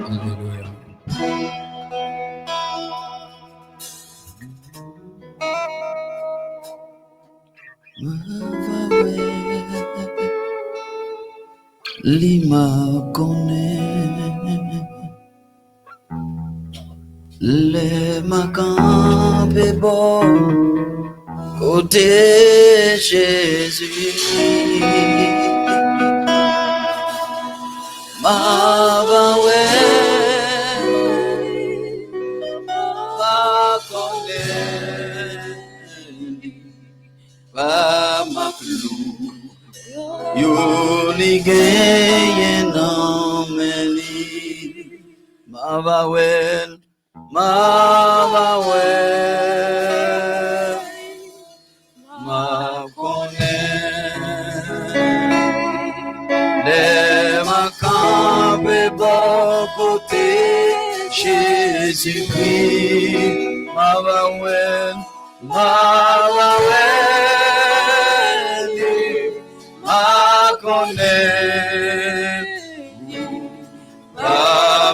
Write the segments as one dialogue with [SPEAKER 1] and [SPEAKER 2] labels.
[SPEAKER 1] Alléluia. Lima connaît les macabres bon côté Jésus. Mabawe pas connaît pas maklou. Yoligay nameli mabawel makone de makabe bokote Jésus-Christ mabawel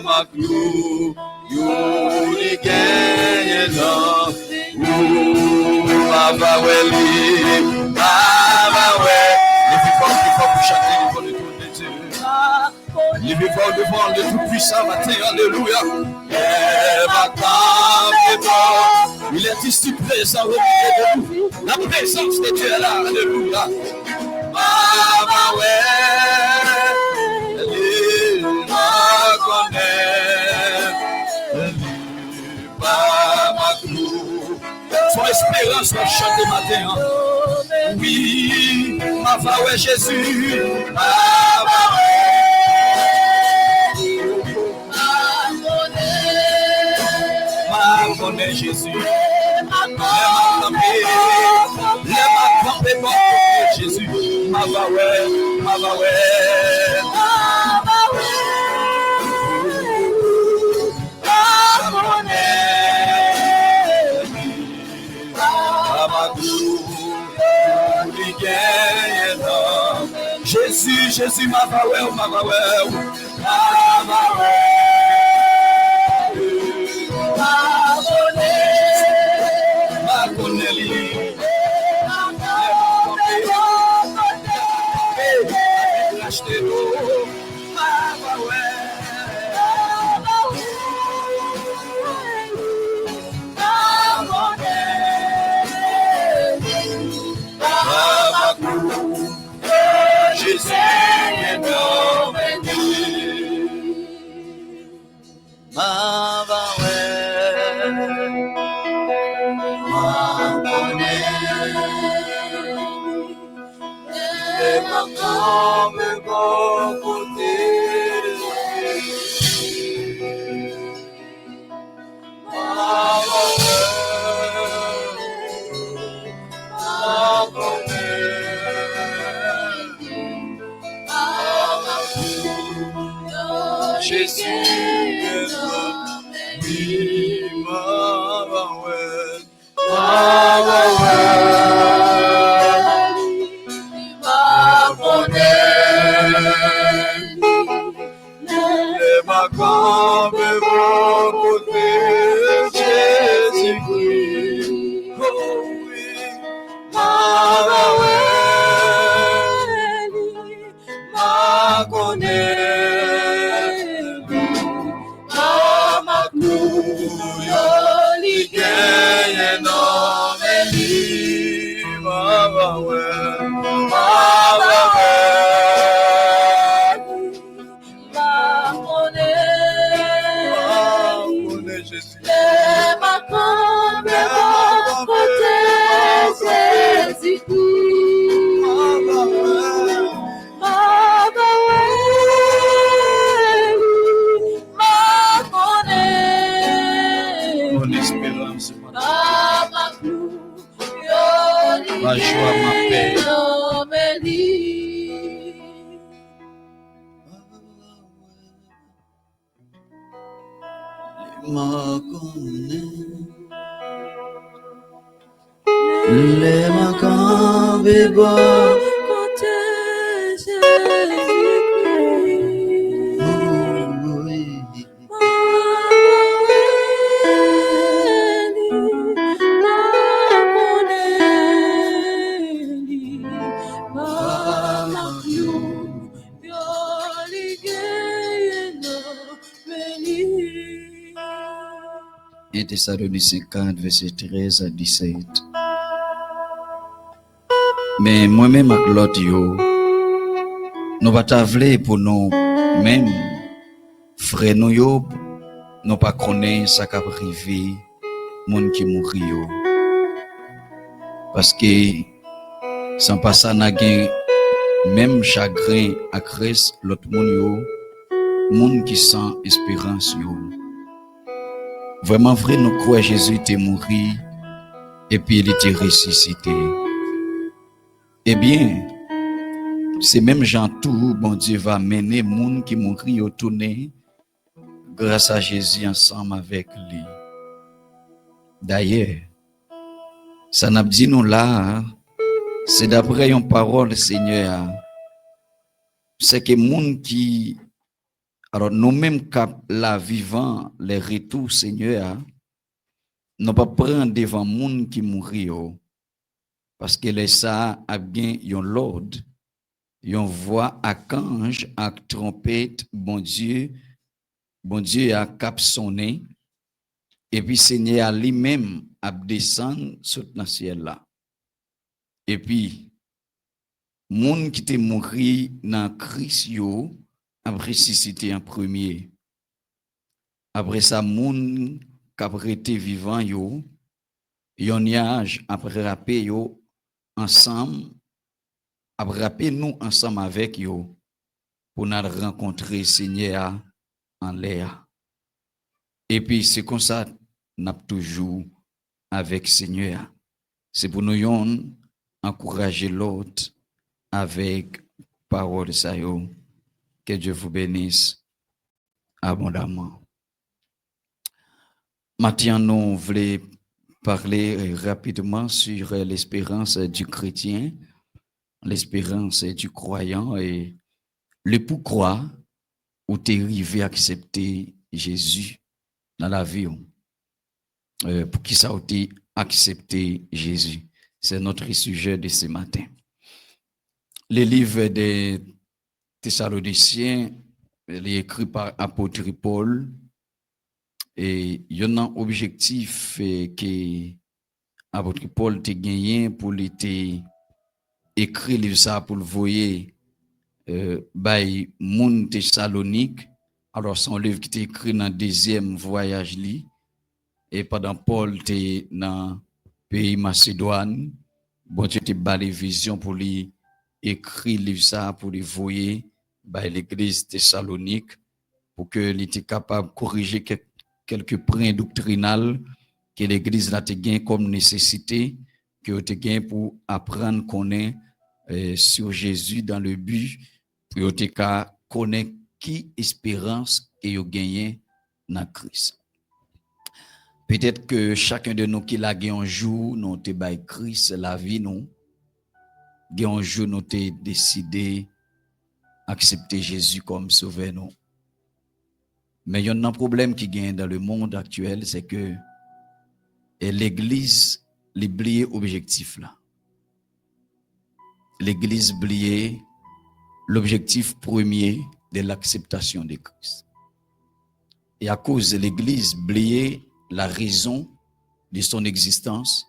[SPEAKER 1] Maklou, Yoligayena, Mabaweli, Mabawe. Les vivants qui font pour chanter les bonnes tours de Dieu. Les vivants devant le Tout-Puissant matin, Alléluia. Il est ici présent au milieu de nous. La présence de Dieu est là, Alléluia. Mabawe. Son espérance va chanter matin. Oui, ma voix Jésus. Ma connaît Jésus. Les macambés bon Jésus. Ma voix. Jésus, ma voix. Ma joie, ma paix. Les macabres bois côté Jésus-Christ. 1 Thessaloniciens 4, verset 13 à 17. Mais moi-même avec l'autre, nous pas t'avler pour nous même frères nous pas connaître ce qui a privé monde qui mourit parce que sans pas ça n'a gain même chagrin à cause l'autre monde qui sans espérance vraiment vrai nous croyons Jésus était mort et puis il était ressuscité. Eh bien c'est même Jean tout bon Dieu va mener monde qui mourit au tourner grâce à Jésus ensemble avec lui. D'ailleurs, ça n'a dit nous là, c'est d'après une parole Seigneur, c'est que monde qui, alors nous-mêmes cap la vivant les retours Seigneur, nous pas prendre devant monde qui mourit parce que les ça a bien yon l'ordre, yon voix à cange, à trompette, bon Dieu a cap sonné. Et puis Seigneur lui-même a descendu sur le ciel là. Et puis moun qui était mort dans Christ yo a ressuscité en premier. Après ça moun qui a été vivant yo yon âge après rapper yo ensemble après rapper nous ensemble avec yo pour nous rencontrer Seigneur en l'air. Et puis c'est comme ça n'a toujours avec Seigneur. C'est pour nous encourager l'autre avec parole ça yo. Que Dieu vous bénisse abondamment. Maintenant, nous voulons parler rapidement sur l'espérance du chrétien, l'espérance du croyant et le pourquoi où tu es arrivé à accepter Jésus dans la vie. Pour qui ça a été accepté Jésus. C'est notre sujet de ce matin. Le livre des Thessaloniciens, il est écrit par apôtre Paul et il y a un objectif que apôtre Paul a gagné pour écrire ça pour le voyer by moun Thessalonique. Alors son livre qui est écrit dans le deuxième voyage li. Et pendant Paul était dans le pays Macédoine, bon Dieu te ba les visions pour lui écrire livre ça pour lui voyer by l'église Thessalonique pour que il était capable de corriger quelques points doctrinaux que l'église là te gain comme nécessité que te gain pour apprendre connaître sur Jésus dans le but pour te connaître qui espérance que yo gagné dans Christ. Peut-être que chacun de nous qui l'a gagné un jour, nous te bail Christ la vie nous. Un jour nous te décidé accepter Jésus comme sauveur nous. Mais il y a un problème qui gagne dans le monde actuel, c'est que l'église l'oublie objectif là. L'église oublie l'objectif premier de l'acceptation de Christ. Et à cause de l'église oublie la raison de son existence,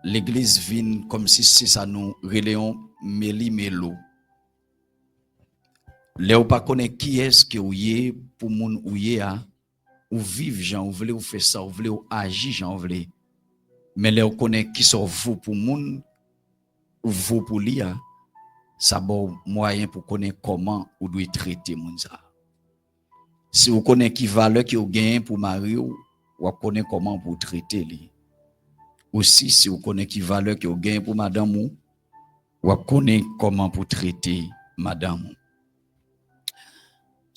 [SPEAKER 1] l'église vient comme si c'est ça nous reléons méli-mélo. Léo pas connaît qui est-ce que ou yé pour moun ou yé a ou vivre gens ou voulez ou faire ça ou voulez ou agir gens ou voulez. Mais Léo connaît qui sont vous pour moun ou vous pour lui a ça bon moyen pour connaître comment ou doit traiter moun ça. Si vous connaissez qui valeur qui vous gagne pour marier ou connaissez comment pour traiter lui. Aussi si vous connaissez qui valeur qui vous gagne pour madame ou connaissez comment pour traiter madame.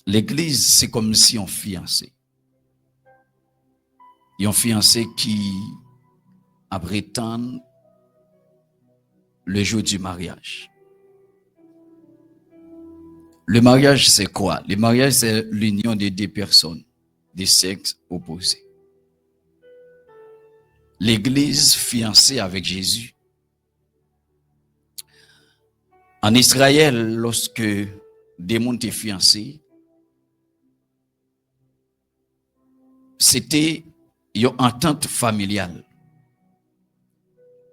[SPEAKER 1] L'église, c'est comme si on fiancé. Un fiancé qui prétend le jour du mariage. Le mariage, c'est quoi? Le mariage, c'est l'union de deux personnes, des sexes opposés. L'église fiancée avec Jésus. En Israël, lorsque des gens étaient fiancés, c'était Yon entente familiale.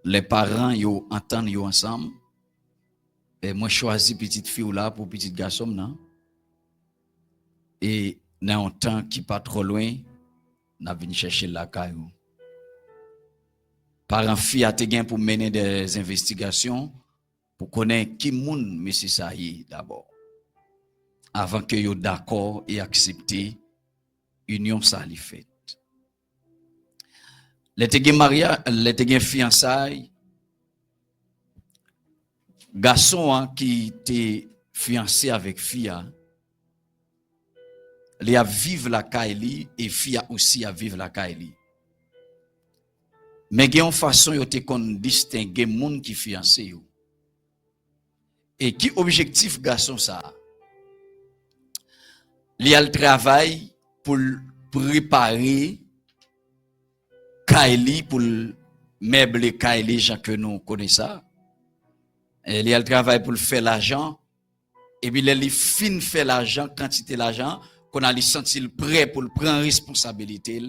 [SPEAKER 1] Les parents yon entendent yon ensemble. Et moi choisi petite fille là pour petit garçon là. Et dans un temps qui pas trop loin, n'a venu chercher la caillou. Parents fille a te gain pour mener des investigations pour connaître qui moun monsieur ça y d'abord. Avant que yo d'accord et accepter union ça li fait. Les te gen mariage, les te gen fiançailles. Garçon qui était fiancé avec fille, il a vivre la caille et fille aussi a vivre la caille. Mais il y a une façon de distinguer les gens qui fiancé. Et qui objectif garçon ça? Il a le travail pour préparer caille pour meubler caille, gens que nous connaissons. Il y a le travail pour faire l'argent. Et puis, il fin faire l'argent, quantité l'argent, qu'on a senti prêt pour prendre responsabilité.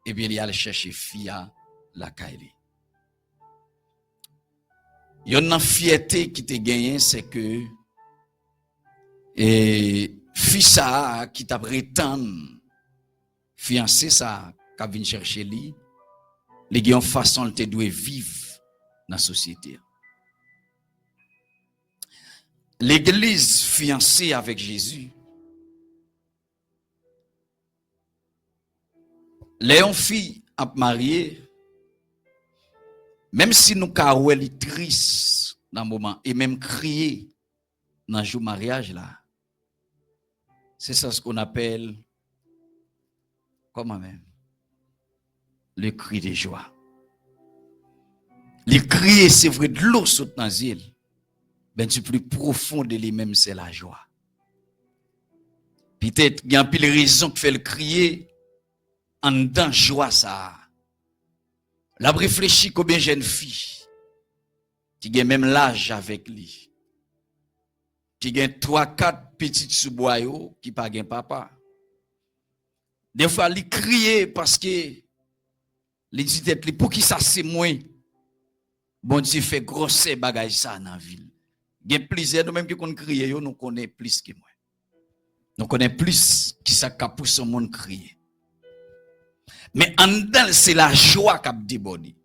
[SPEAKER 1] Et puis, il y a le chercher fia la kaili. Il y a une fierté qui te gagné, c'est que, fissa qui t'a prétend fiancé ça, qui vient chercher lui, il y a une façon de doit vivre dans la société. L'église fiancée avec Jésus, les filles à marier, même si nous avons triste dans le moment et même crier dans le jour mariage là, c'est ça ce qu'on appelle comment même le cri de joie. Le cri, c'est vrai de l'eau saute dans l'île. Ben du plus profond de lui-même, c'est la joie. Peut-être il y a un peu de raison qui fait le crier en dedans joie ça. La réfléchit combien jeune fille qui a même l'âge avec lui, qui a 3-4 petites sous-boyaux qui pas gen papa. Des fois il crier parce que il dit pour qui ça c'est moi. Bon Dieu fait grosser bagage ça dans la ville. Il y a plusieurs, nous-mêmes qui connaissons crier, nous connaissons plus que moi. Nous connaissons plus qui ça pour son monde crier. Mais en dedans, c'est la joie qui a débordé.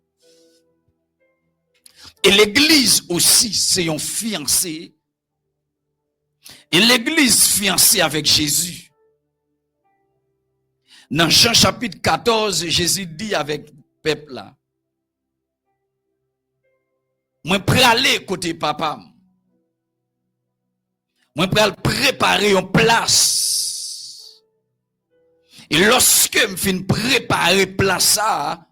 [SPEAKER 1] Et l'église aussi, c'est un fiancé. Et l'église fiancée avec Jésus. Dans Jean chapitre 14, Jésus dit avec le peuple là, moi prêt à aller côté papa. Moi prêt à préparer une place. Et lorsque je fin préparer place ça,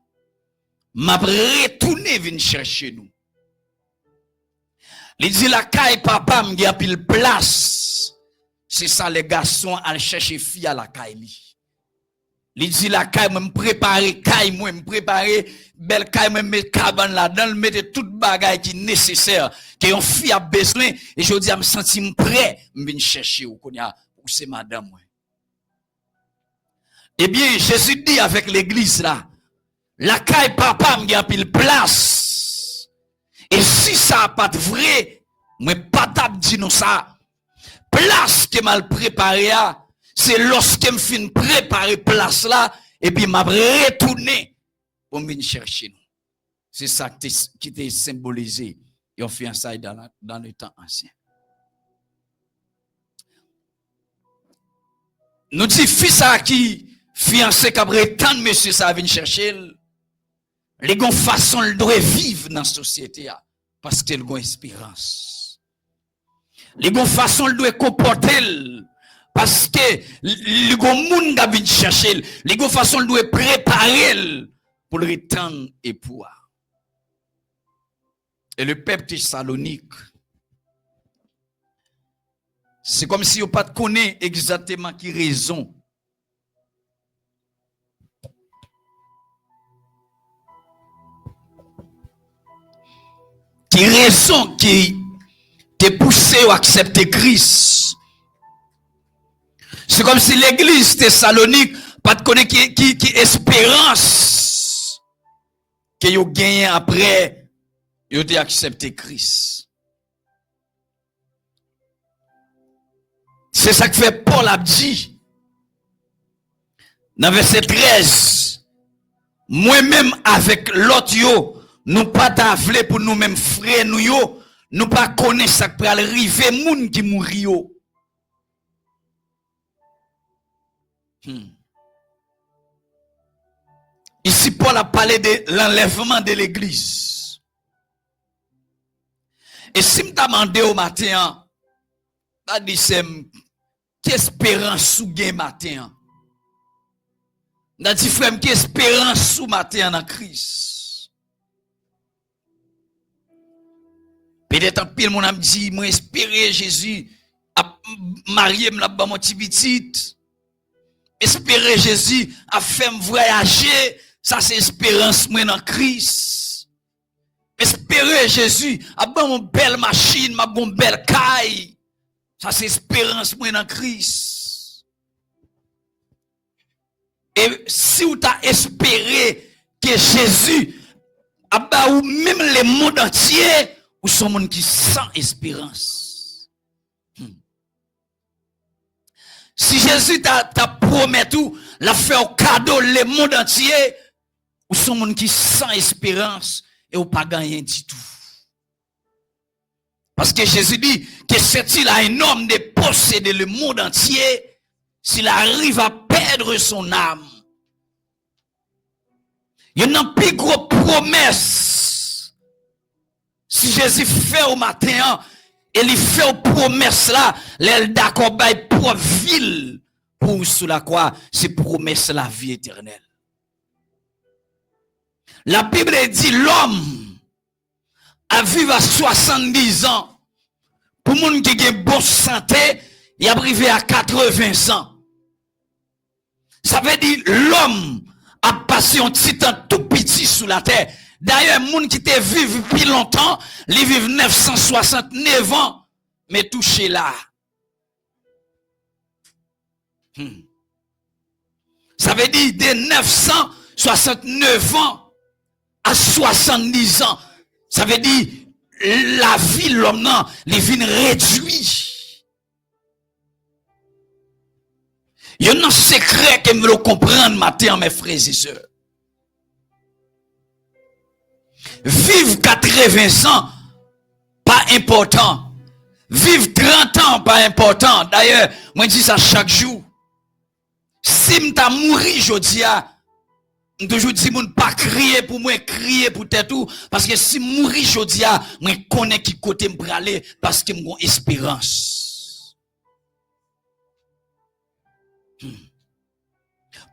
[SPEAKER 1] m'a retourner venir chercher nous. Il dit la caille papa m'ga pile place. C'est ça les garçons à chercher fille à la caille. Il dit la caille me préparer caille moi me préparer belle caille me mettre cabane là-dedans mettre toute bagaille qui nécessaire que une fille a besoin et je dis à me sentir prêt me venir chercher ou konya ou c'est madame moi. Eh bien Jésus dit avec l'église là la caille papa m'ga pile place. Et si ça pas vrai moi pas t'a dit non ça place que mal préparé a c'est lorsque me fin préparer place là et puis m'a retourné pour venir chercher nous. C'est ça qui était symbolisé et on fait ça dans le temps ancien. Nous dit fils à qui fiancé qu'après tant de monsieur ça vient chercher les gon façon le doit vivre dans la société parce que le espérance. Les gon façon le doit comporter parce que le monde qui vient chercher, les façon doit préparer pour le retendre et pouvoir. Et le peuple Thessalonique, c'est comme si on ne connaît pas exactement qui raison. Qui raison qui te poussé à accepter Christ. C'est comme si l'église Thessalonique pas de connaître qui espérance que yo gagné après yo te accepté Christ. C'est ça que fait Paul a dit dans verset 13. Moi-même avec l'autre yo, nous pas t'avler pour nous-mêmes frères nous yo, nous pas connaître ça qui peut arriver moun qui mouri yo. Ici Paul a parlé de l'enlèvement de l'église. Et si me demandé au matin, pas dit c'est qu'espérance sous gain matin. N'a dit frère qu'espérance sous matin en Christ. Peut-être en pile mon âme dit moi espérer Jésus a marié me la ba mon petit petite. Espérer Jésus a fait me voyager, ça c'est espérance moi dans Christ. Espérer Jésus a bon une belle machine, ma bon belle caille. Ça c'est espérance moi dans Christ. Et si vous t'as espéré que Jésus a ba ou même le monde entier, ou sont monde qui sans espérance. Si Jésus t'a promis tout, l'a fait au cadeau le monde entier, ou sont monde qui sans espérance et ou pas gagné du tout. Parce que Jésus dit que c'est-il à un homme de posséder le monde entier s'il arrive à perdre son âme. Il y a une plus grosse promesse. Si Jésus fait au matin, et il fait une promesse là, l'elle d'accord bail pour ville pour sous la croix, c'est promesse la vie éternelle. La Bible dit l'homme a vivre à 70 ans. Pour moun qui a bonne santé, il a arrivé à 80 ans. Ça veut dire l'homme a passé un petit temps tout petit sous la terre. D'ailleurs, moun qui te vive depuis longtemps, il vivent 969 ans, mais touché là. Ça veut dire de 969 ans à 70 ans. Ça veut dire la vie l'homme non, les vins réduit. Il y a un secret que me le comprendre matin mes frères et sœurs. Vivre 80 ans pas important. Vivre 30 ans pas important. D'ailleurs, moi je dis ça chaque jour. Si m'ta mouri jodi a, toujours dis moun pas crier pour moi, crier pour tête tout parce que si mourir jodi a, moi connais qui côté me aller parce que m'gon espérance.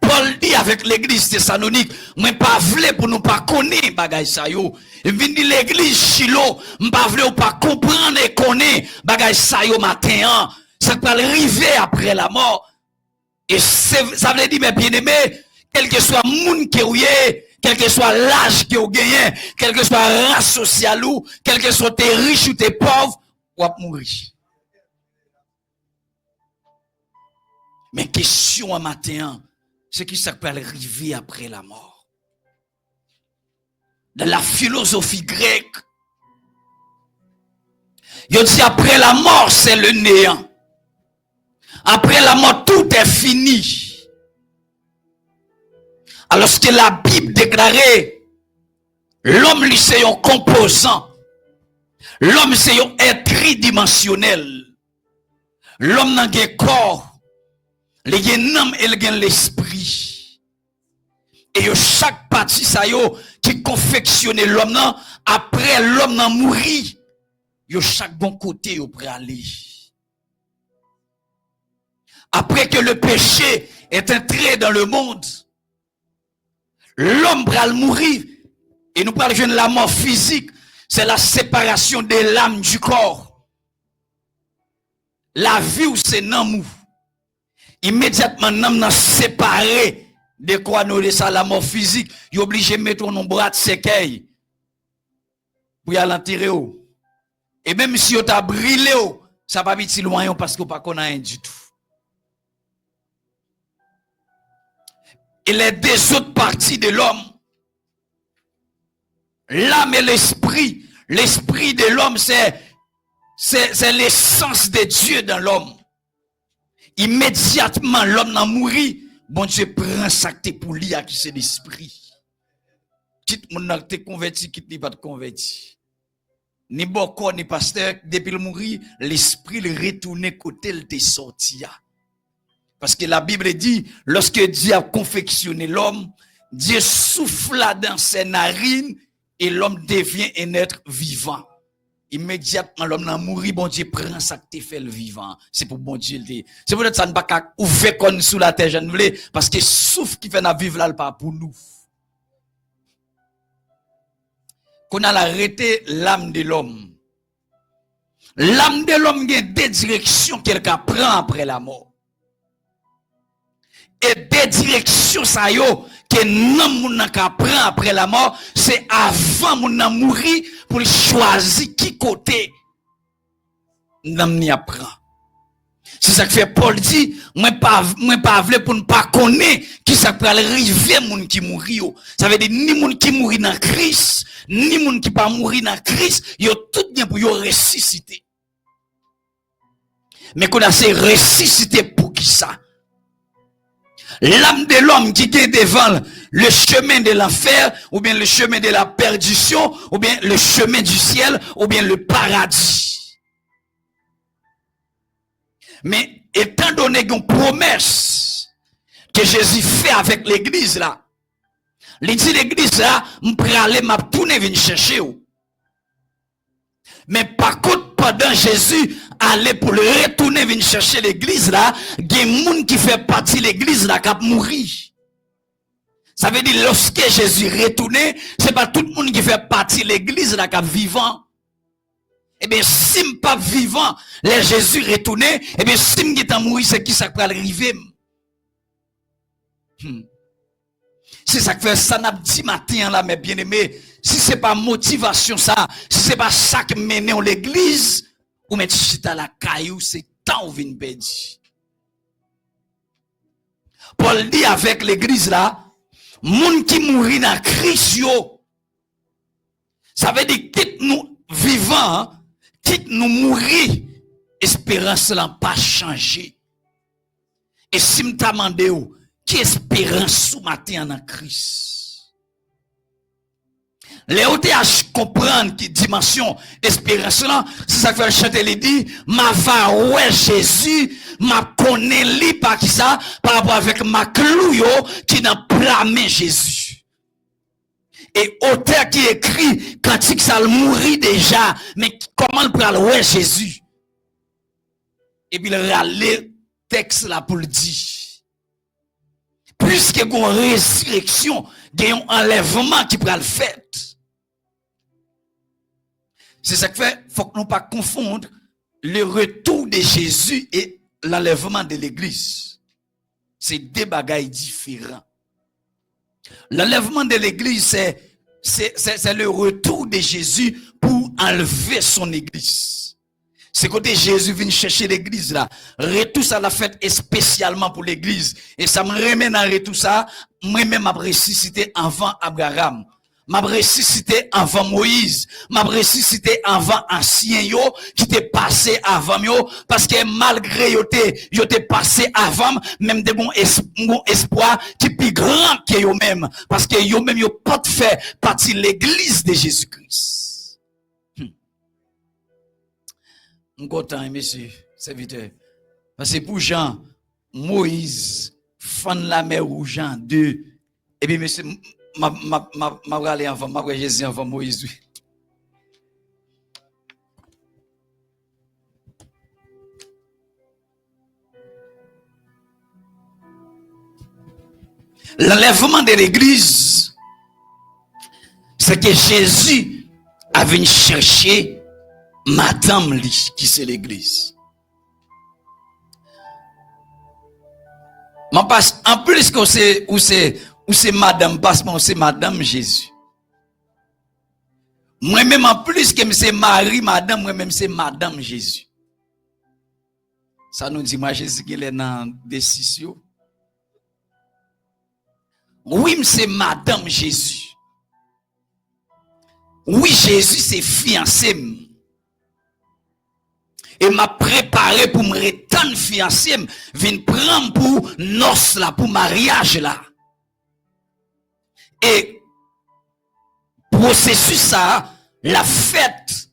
[SPEAKER 1] Paul dit avec l'église thessalonique, moi pas vle pour nous pas connaître bagay sa yo. Vinn di l'église Chilo, m'pas vle ou pas comprendre et connaître bagay sa yo matin. Ça peut arriver après la mort. Et ça veut dire mes bien-aimés, quel que soit moun qui ou quel que soit l'âge qui ou gagné, quel que soit la race sociale ou, quel que soit t'es riche ou t'es pauvre, ou à mourir. Mais question à matin, c'est qui ça peut arriver après la mort. Dans la philosophie grecque, il dit après la mort, c'est le néant. Après la mort, tout est fini. Alors que la Bible déclarait, l'homme lui c'est un composant. L'homme c'est un être tridimensionnel. L'homme n'a pas corps. Il y a un âme et il y a l'esprit. Et chaque partie ça yo qui confectionne l'homme après l'homme n'a mouri. Yo chaque bon côté yo prêt aller. Après que le péché est entré dans le monde, l'homme va mourir. Et nous parlons de la mort physique. C'est la séparation de l'âme du corps. La vie ou c'est non. Immédiatement, l'âme n'a séparé de quoi nous laisse la mort physique. Il est obligé de mettre un bras de séquelles pour y aller l'enterrer. Et même si on t'a brûlé, ça va pas être loin parce qu'on ne pas connaît rien du tout. et les deux autres parties de l'homme. L'âme et l'esprit. L'esprit de l'homme, c'est l'essence de Dieu dans l'homme. Immédiatement, l'homme n'a mouru. Bon Dieu prend ça pour lui qui c'est l'esprit. Quitte mon acte converti, quitte n'est pas converti. Ni bon corps, ni pasteur, depuis le mourir, l'esprit le retourne côté le t'est sorti. Parce que la Bible dit, lorsque Dieu a confectionné l'homme, Dieu souffla dans ses narines et l'homme devient un être vivant. Immédiatement, l'homme n'a mouru, bon Dieu prend ça que fait le vivant. C'est pour bon Dieu le dire. C'est pour ça que ça ne va pas ouvrir comme sous la terre, je ne voulais, parce que souffle qui fait la vivre là, le pas pour nous. Qu'on a arrêté l'âme de l'homme. L'âme de l'homme a deux directions qu'elle prend après la mort. Et deux directions ça yo que l'homme prend après la mort, c'est avant mon mourir pour choisir qui côté l'homme n'y apprend. C'est ça que fait Paul dit, moi pas vle pour ne pas connaître qui ça peut arriver moun qui mourit. Ça veut dire ni moun qui mourit dans Christ, ni moun qui pas mourir dans Christ, yo tout bien pour yo ressusciter. Mais qu'on a c'est ressusciter pour qui ça? L'âme de l'homme qui est devant le chemin de l'enfer, ou bien le chemin de la perdition, ou bien le chemin du ciel, ou bien le paradis. Mais étant donné une promesse que Jésus fait avec l'église là, il dit l'église là, m'pre aller m'a tourner venir chercher ou. Mais par contre, pendant Jésus allait pour le retourner venir chercher l'église là, il y a des gens qui fait partie de l'église là qui a mouru. Ça veut dire lorsque Jésus retourné, c'est pas tout le monde qui fait partie de l'église là qui est vivant. Eh bien, si je pas vivant, les Jésus retourné, eh bien, si je suis mouru, c'est qui ça peut arriver? C'est ça que fait ça n'a dit matin là, mes bien-aimés. Si c'est pas motivation ça, si c'est pas ça qui mène en l'église, ou mettre chita la caillou, c'est temps ou vin perdu. Paul dit avec l'église là, moun qui mourit dans Christ yo, ça veut dire quitte nous vivants, quitte nous mourir, espérance là pas changer. Et si m'ta mandé ou, qui espérance sous matin en Christ? Les OTH comprennent qui dimension espérance là, c'est ça que fait chanter les dit, ma va ouais Jésus, ma connaît li par qui ça, par rapport avec ma clouyo qui n'a pas main Jésus. Et auteur qui écrit quand il ça mourit déjà, mais comment le prend ouais Jésus? Et puis il râle texte là pour le dire. Puisque il y a une résurrection, il y a un enlèvement qui prend le fait. C'est ça que fait, faut que nous pas confondre le retour de Jésus et l'enlèvement de l'église. C'est deux bagailles différents. L'enlèvement de l'église, c'est le retour de Jésus pour enlever son église. C'est côté Jésus vient chercher l'église là. Retour ça l'a fait spécialement pour l'église. Et ça me remet dans retour ça, moi-même m'a ressuscité avant Abraham. M'a ressuscité avant Moïse, m'a ressuscité avant ancien yo qui t'est passé avant yo parce que malgré yo t'es passé avant même de bon espoir qui plus grand que yo même parce que yo même yo pas fait partie de l'église de Jésus-Christ. Content monsieur serviteur parce que pour Jean Moïse fan la mer ou Jean 2 et puis monsieur ma aller avant ma Jésus avant Moïse. L'enlèvement de l'église, c'est que Jésus a venu chercher madame qui c'est l'église. En plus que c'est madame, parce que c'est madame Jésus. Moi-même, en plus que c'est Marie, madame, moi-même, c'est madame Jésus. Ça nous dit, moi, Jésus, qu'il est dans décision. Oui, c'est Madame Jésus. Oui, Jésus, c'est fiancé. Et m'a préparé pour me retendre fiancé, vin prendre pour noces là, pour mariage là. Et processus ça, la fête,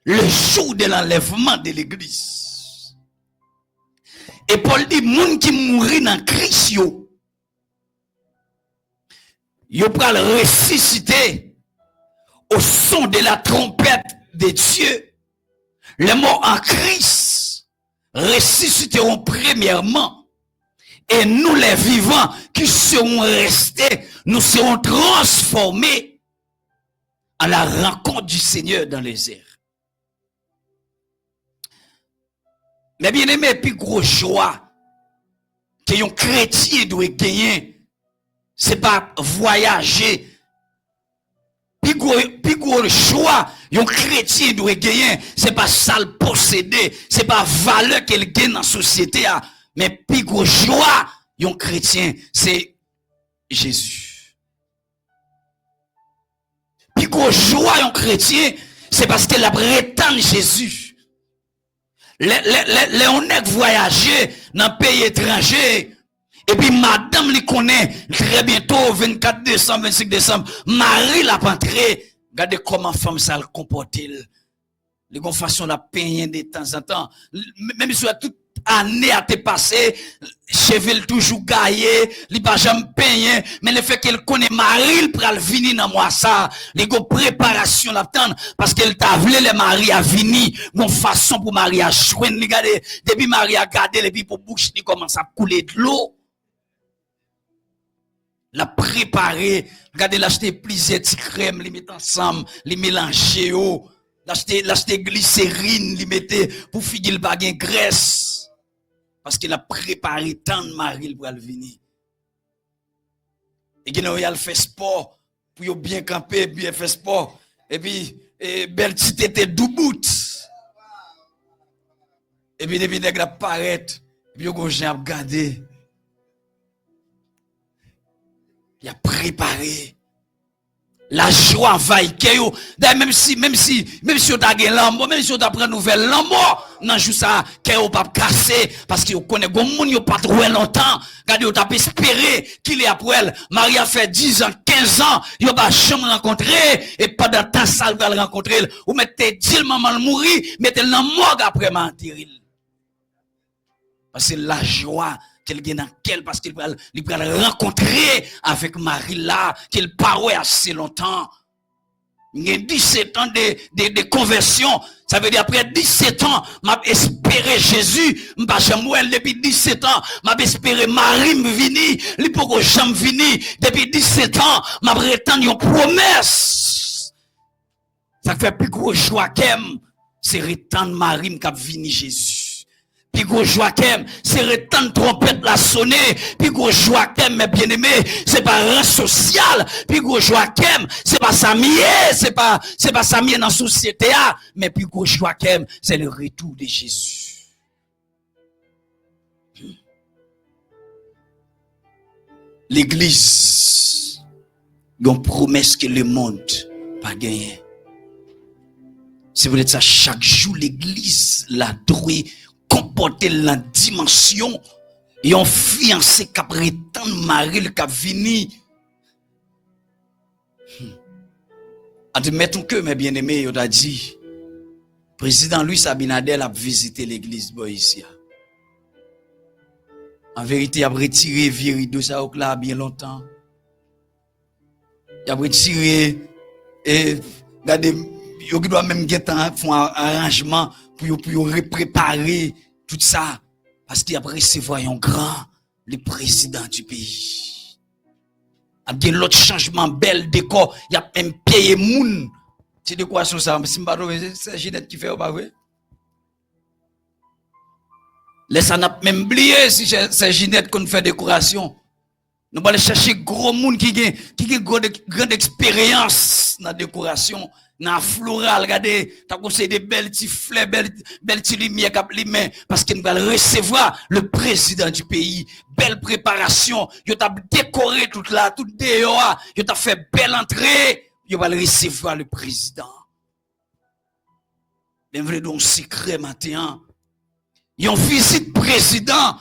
[SPEAKER 1] le jour de l'enlèvement de l'église. Et Paul dit, moun qui mourit dans Christ, yo pral ressusciter au son de la trompette de Dieu. Les morts en Christ ressusciteront premièrement. Et nous les vivants qui seront restés, nous serons transformés à la rencontre du Seigneur dans les airs. Mais bien aimé, puis gros joie que un chrétien doit gagner, c'est pas voyager. Puis gros joie un chrétien doit gagner, c'est pas ça le posséder, c'est pas valeur qu'il gagne dans la société, mais puis gros joie un chrétien, c'est Jésus. Puis gros joie un chrétien, c'est parce qu'il a prétendu Jésus. Les honnêtes voyager dans un pays étranger, et puis madame les connaît très bientôt, 24 décembre, 25 décembre, Marie l'a entré. Regardez comment femme ça le comporte. Les façon la peigner de temps en temps. Même si toute année a été passée, cheveux toujours gaillé, il pas jamais peigné, mais le fait qu'elle connaît Marie, il pral venir dans moi ça, les préparation l'attendre parce qu'elle t'a voulu les Marie à venir, mon façon pour Marie à joindre, regardez, depuis Marie a gardé les puis pour bouche, il commence à couler de l'eau. La préparer, regardez, l'acheter plusieurs petits crèmes, les mettre ensemble, les mélanger, l'acheter glycérine, les mettre pour finir le baguette graisse. Parce qu'il a préparé tant de Marie pour venir. Et qu'il a fait sport, pour bien camper, bien faire sport. Et puis, belle petite était doubout. Et puis, depuis qu'il a paraît, et puis, il a regardé. Il a préparé. La joie envahit yo. Même si on t'a gagné l'amour, même si on t'a pris nouvelle l'amour, non, juste ça, qu'on pas casser, parce qu'on connaît gon moun yo pas trouvé longtemps. Regardez, on t'a espéré qu'il est après elle. Marie a fait 10 ans, 15 ans, yo pas jamais rencontré, et pendant temps ça va le rencontrer. Ou mettez dit maman le mourir, mettez le dans morgue après mentir. Parce que la joie qu'elle gagne dans quel, parce qu'il va rencontrer avec Marie là, qu'il paraît assez longtemps. Il y a 17 ans de conversion. Ça veut dire après 17 ans, m'a espéré Jésus, m'a jamais depuis 17 ans, m'a espéré Marie me venir, li poko jamais venir depuis 17 ans, m'a prétend une promesse. Ça fait plus gros joie qu'aime, c'est retendre Marie m'cap venir Jésus. Puis gros Joachim, c'est retendre trompette la sonner. Puis gros Joachim, mes bien-aimés, c'est pas un social. Puis gros Joachim, c'est pas ça mieux, c'est pas ça mieux dans la société, mais puis gros Joachim, c'est le retour de Jésus. L'église, une promesse que le monde pas gagné. C'est peut-être ça, chaque jour, l'église la doit comporter la dimension et on fiancé qui prétend marier le cap vini. Admettons que mes bien-aimés, on a dit, président Louis Abinader a visité l'église ici. En vérité, il a retiré vieux rideau ça au là bien longtemps. Il a retiré et regardez, il doit même faire un arrangement pour préparer tout ça. Parce qu'il a recevoir un grand, le président du pays. Il y a l'autre changement, bel décor. Il y a même payé moun. C'est de quoi ça? C'est Ginette qui fait ou pas vrai? Laisse n'a même oublié si c'est Ginette qu'on fait décoration. Nous allons chercher gros monde qui a grande expérience dans la décoration. Dans floral, regardez, t'as conseillé des belles petites fleurs, belles petites lumières cap les mains, parce qu'il va recevoir le président du pays. Belle préparation, yo t'a décoré tout là, tout dehors, yo t'a fait belle entrée, yo va recevoir le président. Mais vrai donc secret matin, yon visite président,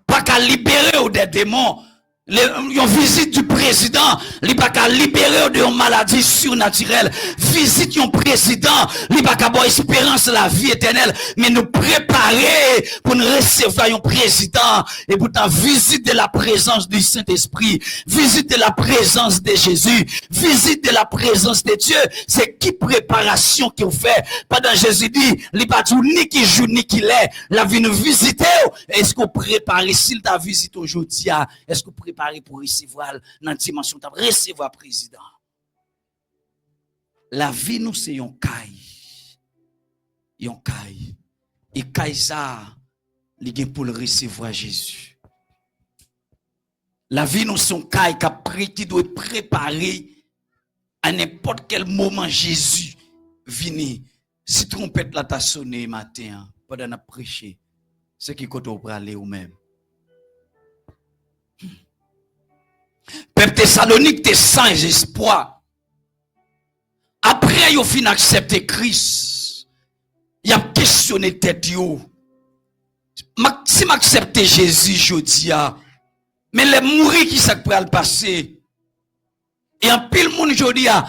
[SPEAKER 1] pas qu'à libérer des démons. Une visite du président, il n'y a pas qu'à libérer de maladie surnaturelle. Visite un président, il n'y a pas qu'à avoir espérance la vie éternelle, mais nous préparer pour nous recevoir un président. Et pourtant, visite de la présence du Saint-Esprit, visite de la présence de Jésus, visite de la présence de Dieu. C'est qui préparation qu'on fait. Pendant Jésus dit, il n'y a pas tout ni qui joue ni qui l'est. La vie nous visiter. Est-ce qu'on prépare, s'il t'a visité aujourd'hui, est-ce qu'on prépare pour recevoir dans la dimension de recevoir président. La vie nous c'est un caille. Un caille. Et caille ça, il est pour le recevoir Jésus. La vie nous c'est un caille qui doit préparer à n'importe quel moment Jésus vini. Si trompette là t'a sonné matin pendant la prêcher, c'est qui côté pour aller ou même. Peuple Thessalonique t'es sans espoir. Après, ils ont fini d'accepter Christ. Ils ont questionné tête yo. Si m'accepte Jésus, je dis, mais les mourir qui s'est le passer. Et en pile monde jodi a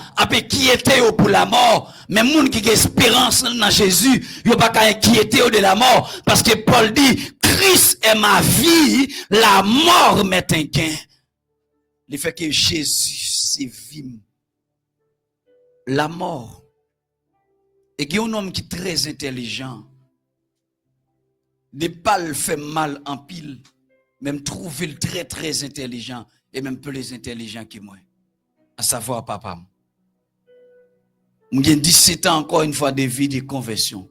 [SPEAKER 1] qui était pour la mort, mais monde qui a espérance dans Jésus, yo pas qu'à inquiéter de la mort parce que Paul dit Christ est ma vie, la mort m'est un gain. Le fait que Jésus c'est vie, la mort. Et qu'il y a un homme qui est très intelligent, ne pas le faire mal en pile, même trouver le très très intelligent et même plus intelligent que moi. À savoir papa. J'ai 17 ans encore une fois de vie de conversion.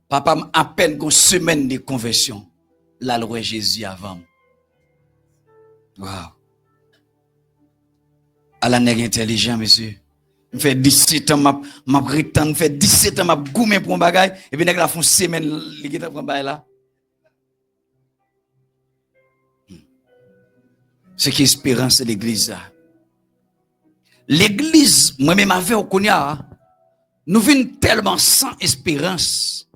[SPEAKER 1] Papa m'a à peine une semaine de conversion. La loi Jésus avant. Wow. À la nègre intelligent, monsieur. Je fais 17 ans, m'a prétend, fait 17 ans, m'a goumé pour un bagage, et puis nègre la font semaine, les gars pour un bagage là. C'est qui espérance de l'église là. L'église, moi-même avec au Konya, nous venons tellement sans espérance.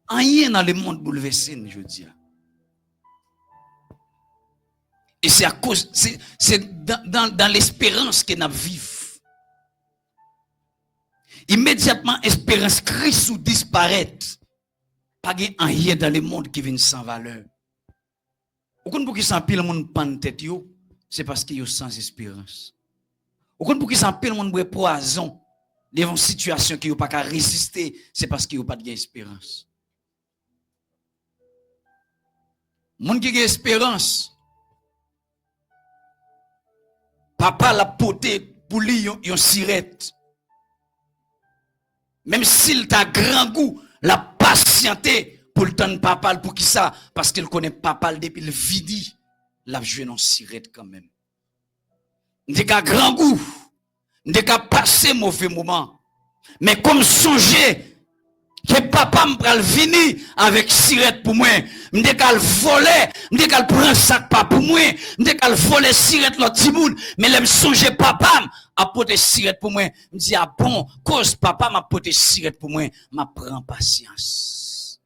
[SPEAKER 1] Rien dans le monde bouleversé, je dis. Et c'est à cause, c'est dans l'espérance que nous vivons. Immédiatement, espérance Christ ou disparaît. Pas de rien dans le monde qui vient sans valeur. Aucun pour qui s'en pile le monde pan tête yo, c'est parce qu'il y a sans espérance. Aucun pour qui s'en pile le monde boit poison devant une situation qui n'a pas qu'à résister, c'est parce qu'il n'y a pas d'espérance. Monde qui a espérance, papa l'a poté pour lui une sirette. Même s'il t'a grand goût, la patienté pour le temps de papa, pour qui ça? Parce qu'il connaît papa depuis le vidi, l'a joué dans sirette quand même. N'était qu'à grand goût, n'était qu'à passer mauvais moment. Mais comme songer que papa me pral venir avec sirette pour moi, m'était qu'à le voler, m'était qu'à le prendre sac pas pour moi, m'était qu'à le voler sirette l'autre petit monde, mais l'aime songer papa a porté sirette pour moi, me dit ah bon, cause papa m'a porté sirette pour moi, m'a prend patience.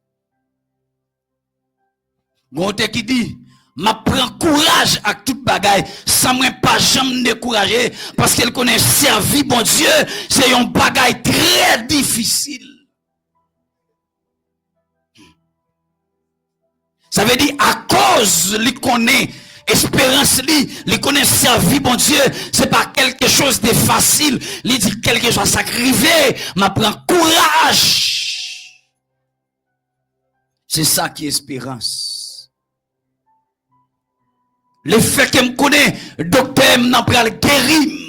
[SPEAKER 1] Gonte qui dit m'a prend courage à toute bagaille sans moi pas jamais décourager parce qu'elle connaît servi bon Dieu, c'est un bagaille très difficile. Ça veut dire à cause li connaît espérance li connaît servi bon Dieu, c'est pas quelque chose de facile, li dit quelque chose à sacrifier, m'a prend courage. C'est ça qui est espérance. Le fait que me connaît docteur m'en pral guérir.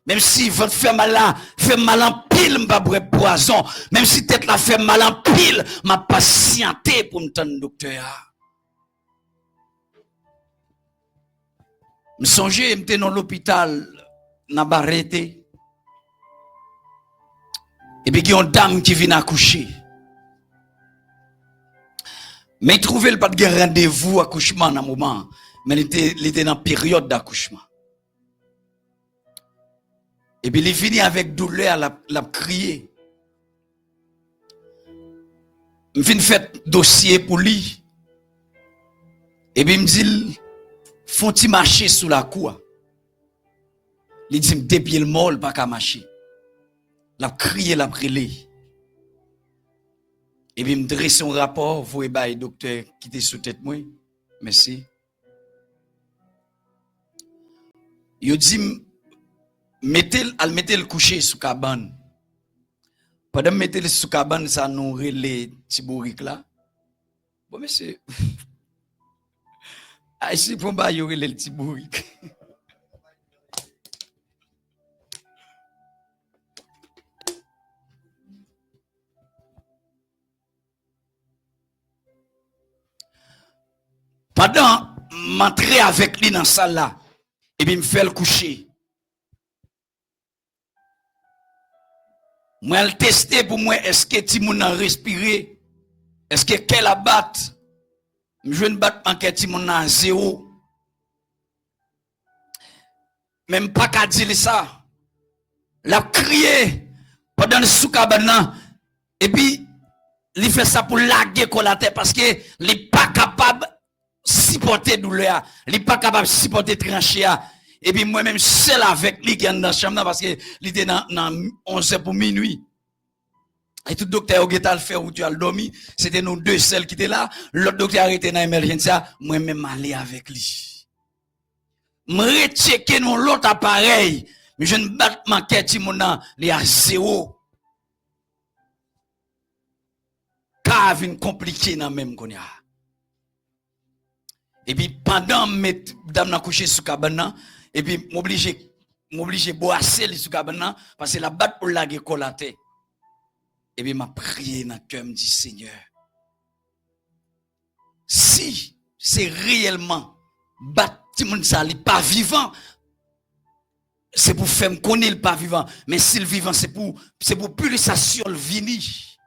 [SPEAKER 1] Même si votre fait mal en pile, m'a pas poison. Même si tête la fait mal en pile, m'a patienté pour me tendre docteur. Me songer m'était dans l'hôpital n'a barreté Et puis il y a une dame qui vient accoucher. Mais il trouvait pas de rendez-vous accouchement dans un moment. Mais il était dans période d'accouchement. Et puis il finit avec douleur, la crié. Il finit fait dossier pour lui. Et puis il me dit, faut-il marcher sous la cour? Il dit, depuis le mort, pas qu'à marcher. La crié, la brûlé. Et puis, il me dresse son rapport, vous et le docteur qui était sous tête moi. Merci. Il dit, mettez le coucher sous cabane. Pendant que mettez le sous cabane, ça nous les petits bourriques là. Bon, monsieur. Ah, ici, pour moi, il y aurait les petits bourriques. Pendant m'entrer avec lui dans la salle là, et puis me fait le coucher. Moi, le tester pour moi, est-ce que Timon a respiré? Est-ce que qu'elle a battu? Je ne batte en que Timon a zéro. Même pas qu'à dire ça. La crié pendant le soukabana. Et puis, il fait ça pour laguer la tête parce que il n'est pas capable de supporter douleur. Il n'est pas capable de supporter trancher. Et puis moi-même, seul avec lui qui est dans la chambre parce qu'il était dans 11h pour minuit. Et tout docteur qui a fait où tu as dormi, c'était nous deux seuls qui étaient là. L'autre docteur était dans l'émergence, moi-même allé avec lui. Je rechecker dans l'autre appareil, mais je ne batte ma quête, il y a zéro. Car il compliqué dans même qu'on y a. Et puis pendant mes dames n'a couché sous cabane, et puis m'oblige boisser sous cabane parce que la batte pour la collatée. Et puis m'a prié dans le cœur, me dit Seigneur, si c'est réellement bâtiment ça n'est pas vivant, c'est pour faire me connaître le pas vivant, mais si le vivant c'est pour pulsation le vini.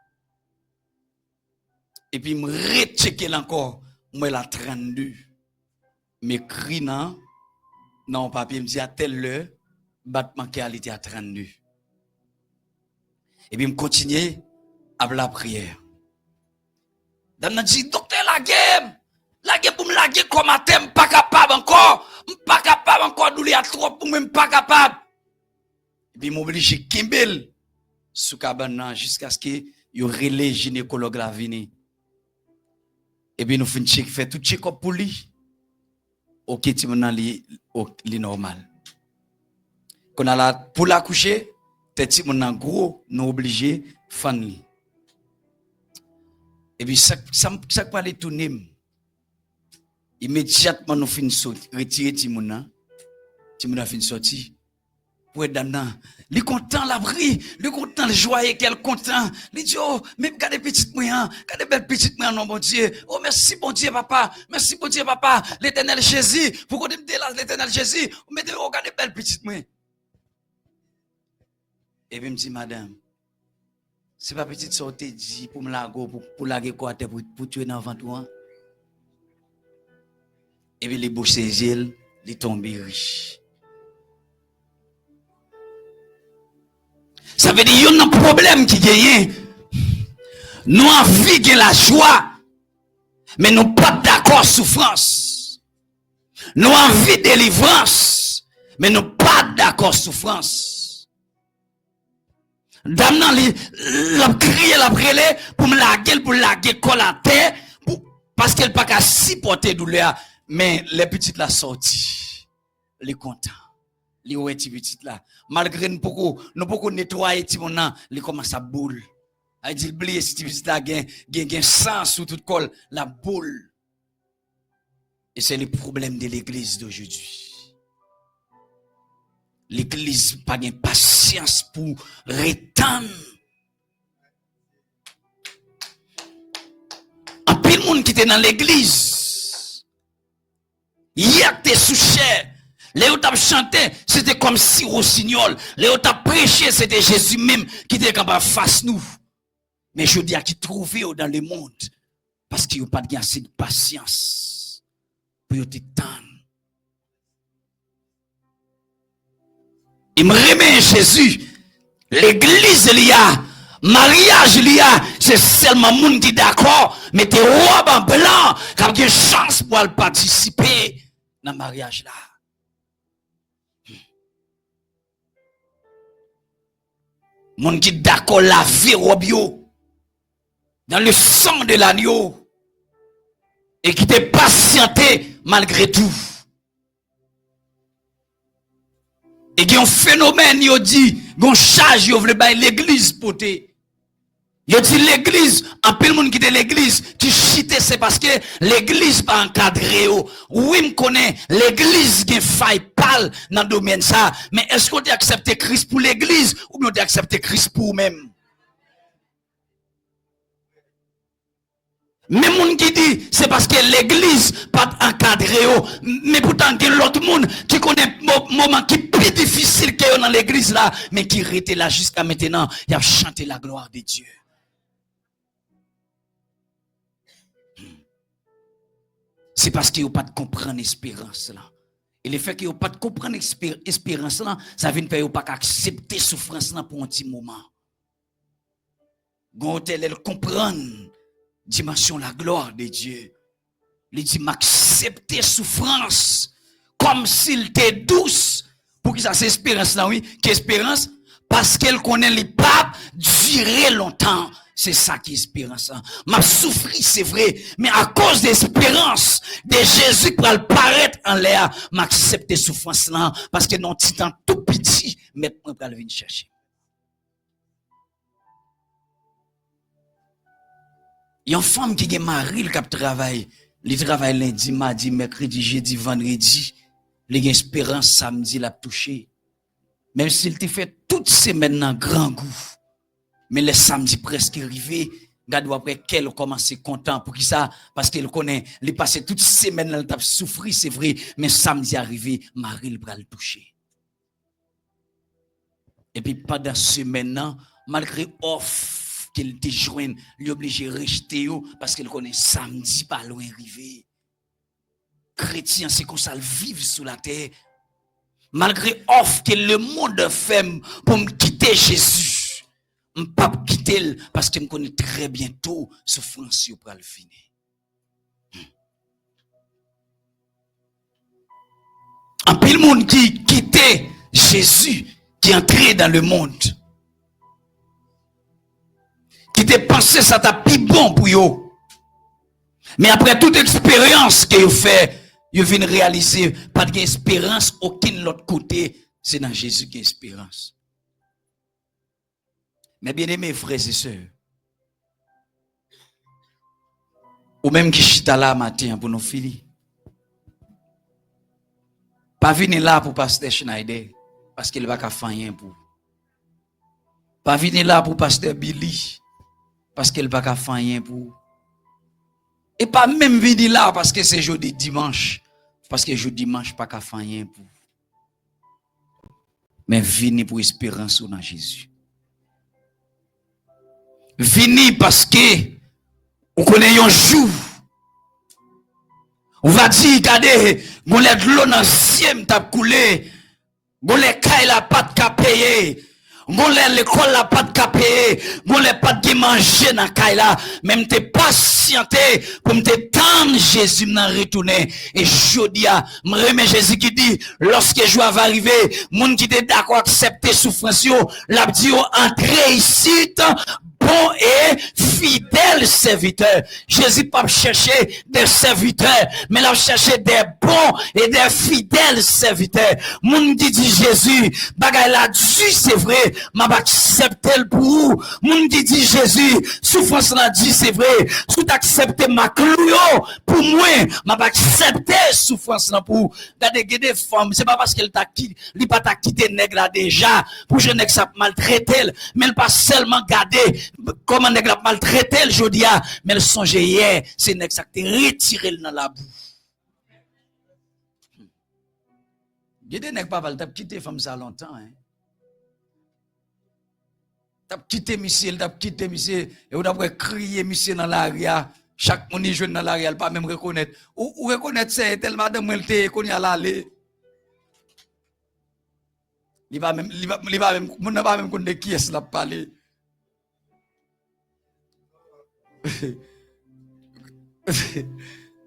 [SPEAKER 1] Et puis me rechecker encore, moi la 32. M'écrit dans papier me dit à telle heure battement qui était à 32. Et puis, je continue à la prière. Dame m'a dit, docteur, la game pour me laguer comme à thème, pas capable encore douleur trop pour même pas capable. Et puis, m'oblige à Kimbel sous cabane jusqu'à ce que y aurait les gynécologues la venir. Et puis, nous faisons tout check-up pour lui. Ok, tu m'en li normal. Quand on a pour la coucher, t'es mon gros, nous obligé fan li. Et puis ça pas les tourner. Immédiatement nous fin retirer Timona fin sorti. Pour dame li content la bri, li content le joyeux qu'elle content. Li dit oh, même regardez petite moyen, regardez belle petite moyen non bon Dieu. Oh merci bon Dieu papa, merci bon Dieu papa, l'Éternel Jésus, pour qu'on me délasse l'Éternel Jésus, mettez regardez belle petite moyen. Et puis, me dit, madame, c'est pas petite sortie dit pour me laguer, pour laguer quoi, pour tuer dans le ventre. Et puis, les bouches ses yeux, les tombent riches. Ça veut dire, il y a un problème qui gagne. Nous envie de la joie, mais nous pas d'accord souffrance. Nous envie de délivrance, mais nous pas d'accord souffrance. Dame nan la crié la brûlé pour me laguer colle à terre parce qu'elle pas qu'à supporter douleur mais les petites la sorti les contents les ouais petites là malgré nous beaucoup nettoyer ti mon nan les commence à boule a dit oublier si petite là gain sang sous toute colle la boule et c'est le problème de l'église d'aujourd'hui. L'église pas de patience pour retendre. En pile monde qui était dans l'église. Hier t'es sous chair. Léo t'a chanté, c'était comme si rossignol. Léo t'a prêché, c'était Jésus même qui était capable face nous. Mais je dis à qui trouver dans le monde. Parce qu'il n'y a pas de assez de patience. Pour te tendre. Il me remet Jésus. L'église il y a. Mariage il y a. C'est seulement monde qui d'accord. Mais tes robes en blanc. Qui a une chance pour participer dans le mariage là. Monde qui d'accord la vie robio dans le sang de l'agneau et qui t'est patienté malgré tout. Et il y a un phénomène, il dit, il y a une charge, il veut l'église poté. Il dit l'église, en peu de monde qui est l'église, qui chite, c'est parce que l'église pas encadré. Oui, me connais, l'église qui faille pâle dans le domaine ça. Mais est-ce qu'on a accepté Christ pour l'église ou bien on a accepté Christ pour vous-même? Même monde qui dit, c'est parce que l'église pas encadré. Mais pourtant, il y a l'autre monde qui connaît moment qui est plus difficile que dans l'église là, mais qui était là jusqu'à maintenant, il a chanté la gloire de Dieu. C'est parce qu'il n'y a pas de comprendre l'espérance là. Et le fait qu'il n'y a pas de comprendre l'espérance là, ça vient de faire pas accepter souffrance là pour un petit moment. Quand elle comprendre dimension la gloire de Dieu, il dit m'accepter souffrance comme s'il était douce. Pour que ça c'est espérance là, oui, qu'espérance parce qu'elle connaît les papes durer longtemps. C'est ça qui est espérance. M'a souffri, c'est vrai, mais à cause de l'espérance de Jésus qui va paraître en l'air, m'accepte souffrance là, parce que non, titan tout petit, maintenant va venir chercher. Il y a une femme qui est mariée, qui travaille lundi, mardi, mercredi, jeudi, vendredi, il y a espérance samedi, l'a touché. Même s'il te fait toute semaine dans grand goût. Mais le samedi presque arrivé, regarde après qu'elle commence content pour qui ça parce qu'elle connaît, il passé toute semaine elle t'a souffri, c'est vrai, mais samedi arrivé, Marie le bras le toucher. Et puis pendant semaine malgré off qu'elle te joigne, il obligé de rester parce qu'elle connaît samedi pas loin arrivé. Chrétien c'est comme ça le vivre sous la terre. Malgré off que le monde fait pour me quitter Jésus. Je ne peux pas quitter parce que je connais très bientôt souffrance pour le finir. En pile monde qui quittait Jésus, qui entrait dans le monde, qui te pensé ça t'a plus bon pour eux. Mais après toute expérience que vous fait, vous venez réaliser pas d'espérance aucun autre côté, c'est dans Jésus qui a espérance. Mais bien aimés frères et sœurs, ou même qui chita là matin pour nos filles, pas venir là pour pasteur Schneider, parce qu'il va faire rien pour. Pas venir là pour pasteur Billy, parce qu'il va faire rien pour. Et pas même venir là parce que c'est jeudi dimanche, parce que jeudi dimanche pas faire rien pour. Mais venir pour espérance dans Jésus. Vini parce que on connaît un jour. On va dire, regardez, on l'a de l'eau dans le ciel, t'a coulé. On l'a caille la pâte qu'a payé. On l'a l'école la pâte qu'a payé. On l'a pas de manger dans caille là. Même t'es patienté pour me tendre Jésus m'en retourner. Et je dis à, me remet Jésus qui dit, lorsque je va arriver, monde qui était d'accord accepter souffrance yo, l'a dit entrer ici, bon et fidèle serviteur. Jésus pas chercher des serviteurs, mais il chercher des bons et des fidèles serviteurs. Moun qui dit Jésus, bagay la dû, c'est vrai, m'a accepté le pour vous. Moun qui dit Jésus, souffrance la dit, c'est vrai, sous accepter ma clouyo, pour moi, m'a accepté souffrance la pour. Regardez, des femmes, c'est pas parce qu'elle t'a quitté, il pas t'a quitté nèg là déjà, pour je nèg ça maltraiter, mais elle pas seulement garder comment nèg la maltraité le jodia, mais le songe hier, c'est nèg ça te retiré dans la boue. Gede nèg pas t'a quitté femme ça longtemps hein. T'as quitté monsieur, et on a crier monsieur dans l'arrière. Chaque monde jeune dans l'arrière, pas même reconnaître. Ou reconnaître c'est tellement madame elle te qu'on y a l'aller. Il va même mon pas même connaître qui est là parler.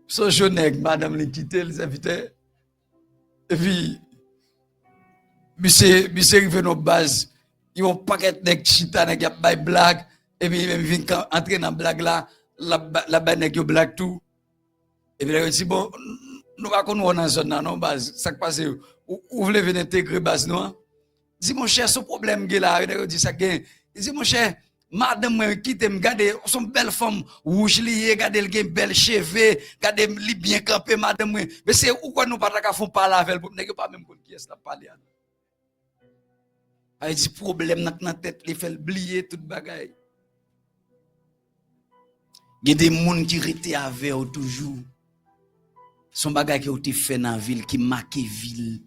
[SPEAKER 1] So jeune madame les quitter les invités. Et puis monsieur arrivé nos bases. Ils ont paquet de chita nèg y a bay blague et puis même vient entrer dans blague là la bay nèg yo blague tout et puis il dit bon nous pas connait dans zone là non base ça qui passe ou voulez venir intégrer base nous dit mon cher ce problème gars là il dit ça gain il dit mon cher madame moi qui t'aime garder son belle femme rouge lié garder le belle cheveux garder li bien campé madame moi mais c'est ou quoi nous pas ta font parler avec pour nèg pas même connait qui est là parler. Il dit problème dans la tête, il fait oublier toute bagaille. Il y a des gens qui restent avec eux toujours. Son bagaille qui a été fait dans la ville, qui marque la ville.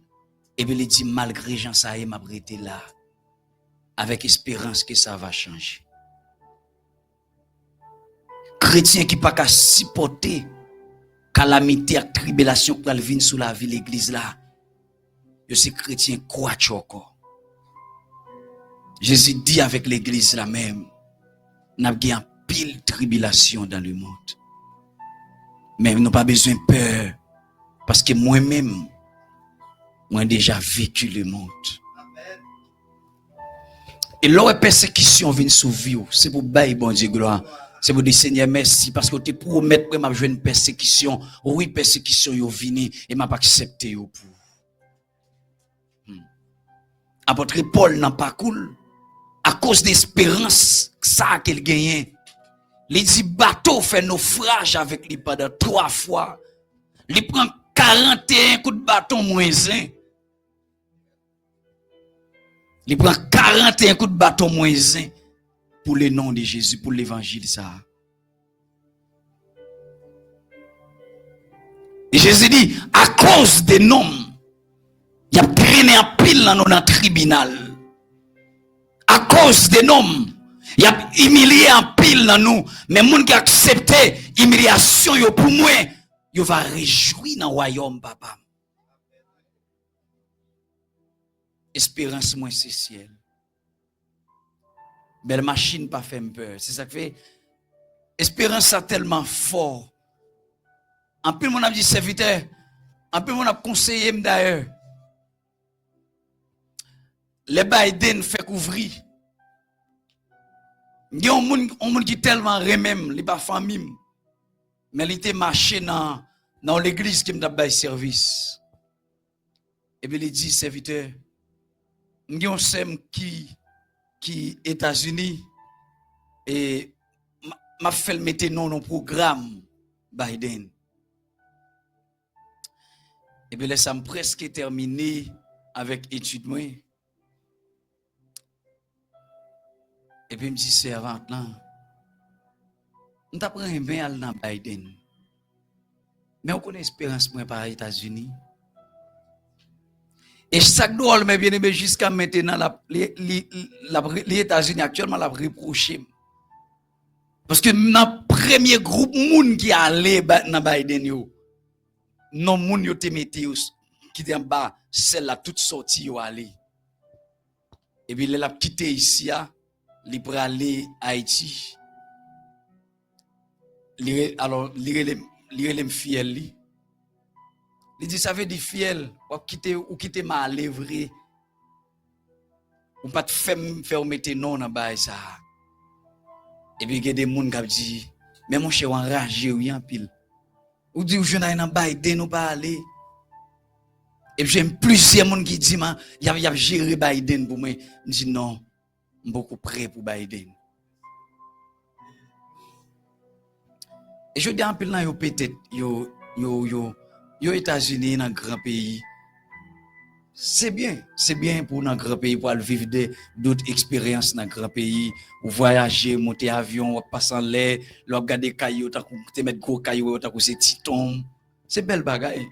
[SPEAKER 1] Et puis il dit malgré Jean ça m'a arrêté là. Avec espérance que ça va changer. Chrétien qui pas qu'à supporter calamité et tribulation pour venir sous la ville l'église là. Je suis chrétien quoi encore. Jésus dit avec l'église la même, nous avons une pile tribulation dans le monde. Mais nous n'avons pas besoin de peur, parce que moi-même, moi j'ai déjà vécu le monde. Et leur persécution vient sur vous, c'est pour bailler bon Dieu gloire. C'est pour dire Seigneur merci, parce que tu promets que je vais une persécution. Oui, persécution est venue et je n'ai pas accepté pour. Apôtre Paul n'a pas cool. À cause d'espérance, ça qu'il gagne. Il dit bateau fait naufrage avec lui pendant 3 fois. Il prend 41 coups de bâton moins 1. Il prend 41 coups de bâton moins 1 pour le nom de Jésus, pour l'évangile ça. Et Jésus dit, à cause des noms, il y a traîné en pile dans notre tribunal. À cause des noms, il y a humilié en pile dans nous. Mais les gens qui acceptent l'humiliation pour moi, ils vont réjouir dans le royaume, papa. Espérance, moi, c'est ciel. Belle machine, pas fait peur. C'est ça que fait. Espérance, ça tellement fort. En plus, mon a dit serviteur, en plus, mon a conseillé d'ailleurs. Les Biden fait couvrir. Il y a un monde qui tellement remem, il pas famille. Mais il était marché dans l'église qui m'a donné service. Et puis il dit serviteur, il y a un sem qui États-Unis et m'a fait mettre non dans programme Biden. Et puis là ça me presque terminé avec études moi. Et puis, je me dis, servante là, on t'apprend bien aller dans Biden. Mais on connaît l'espérance par les États-Unis. Et chaque drôle, mais bien aimé, jusqu'à maintenant, les États-Unis actuellement la reproché. Parce que dans le premier groupe monde qui allait dans Biden, non monde yo te mette qui était en bas, celle-là toute sortie yo aller. Et puis, il a quitté ici. Il pour aller à Haïti. Alors, il fiel. Il dit, ça veut dire fiel, ou quitter ma lèvre. Ou pas te faire mettre non dans bas ça. Et puis, il y a des gens qui disent, mais mon cher, enragé, oui, en pile. Ou dit, je n'ai pas Biden, ou pas aller. Et puis, j'ai plusieurs gens qui disent, il y a géré Biden pour moi. Je dis, non. Beaucoup prêt pour Biden. Et je dis en plus là, peut-être, yo États-Unis, dans un grand pays. C'est bien pour un grand pays, pour vivre d'autres expériences dans un grand pays, ou voyager, monter avion, passer en l'air, regarder cailloux, te mettre gros cailloux, c'est titon. C'est belle bagaille.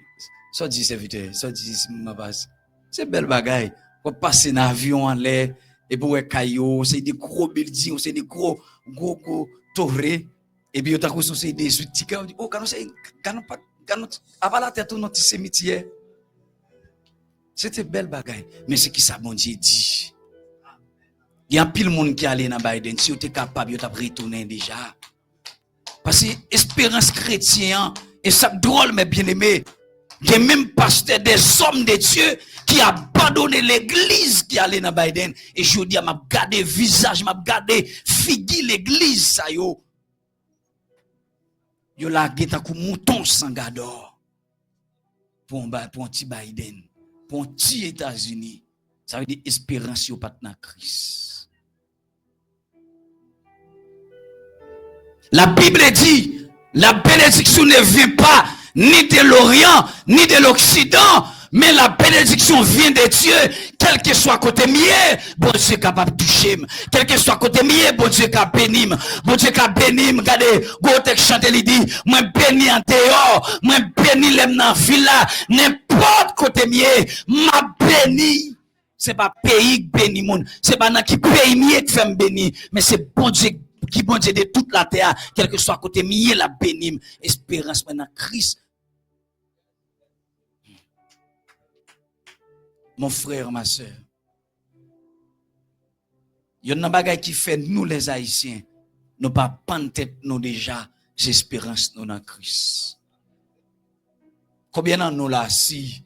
[SPEAKER 1] Ça dit serviteur, ça dit ma base. C'est belle bagaille. Pour passer dans avion en l'air, et pour un caillou, c'est des gros buildings, c'est des gros torrés. Et puis, on c'est des outils. On dit, oh, quand on avant la tête, notre cimetière. C'était belle bagaille. Mais c'est qui ça, bon Dieu dit. Il y a un pile monde qui allait dans Biden. Si vous êtes capable, vous avez retourné déjà. Parce que l'espérance chrétienne, et ça drôle, mais bien aimé, il y a même pasteur des hommes de Dieu qui a abandonné l'église qui allait dans Biden. Et je dis, m'a gardé visage, m'a gardé figure l'église, ça yo. Yo la geta kou mouton sans gador. Pour un petit Biden, pour un petit États-Unis. Ça veut dire espérance yo pas dans Christ. La Bible dit, la bénédiction ne vient pas ni de l'Orient, ni de l'Occident, mais la bénédiction vient de Dieu, quel que soit côté mieux, bon Dieu est capable de toucher, quel que soit côté mieux, bon Dieu est capable de bénir, bon Dieu est capable de bénir, regardez, Gotek chante, il dit, moi béni en dehors, moi béni l'aime dans la villa, n'importe côté mieux, m'a béni. C'est pas pays qui bénit monde, c'est pas dans qui pays mieux qui fait bénir, mais c'est bon Dieu qui bon Dieu de toute la terre, quel que soit côté mieux la bénim, espérance maintenant Christ. Mon frère, ma soeur, il y a une bagaille qui fait nous les Haïtiens, nous pas prendre tête nous déjà, c'est espérance nous dans Christ. Combien d'entre nous là, si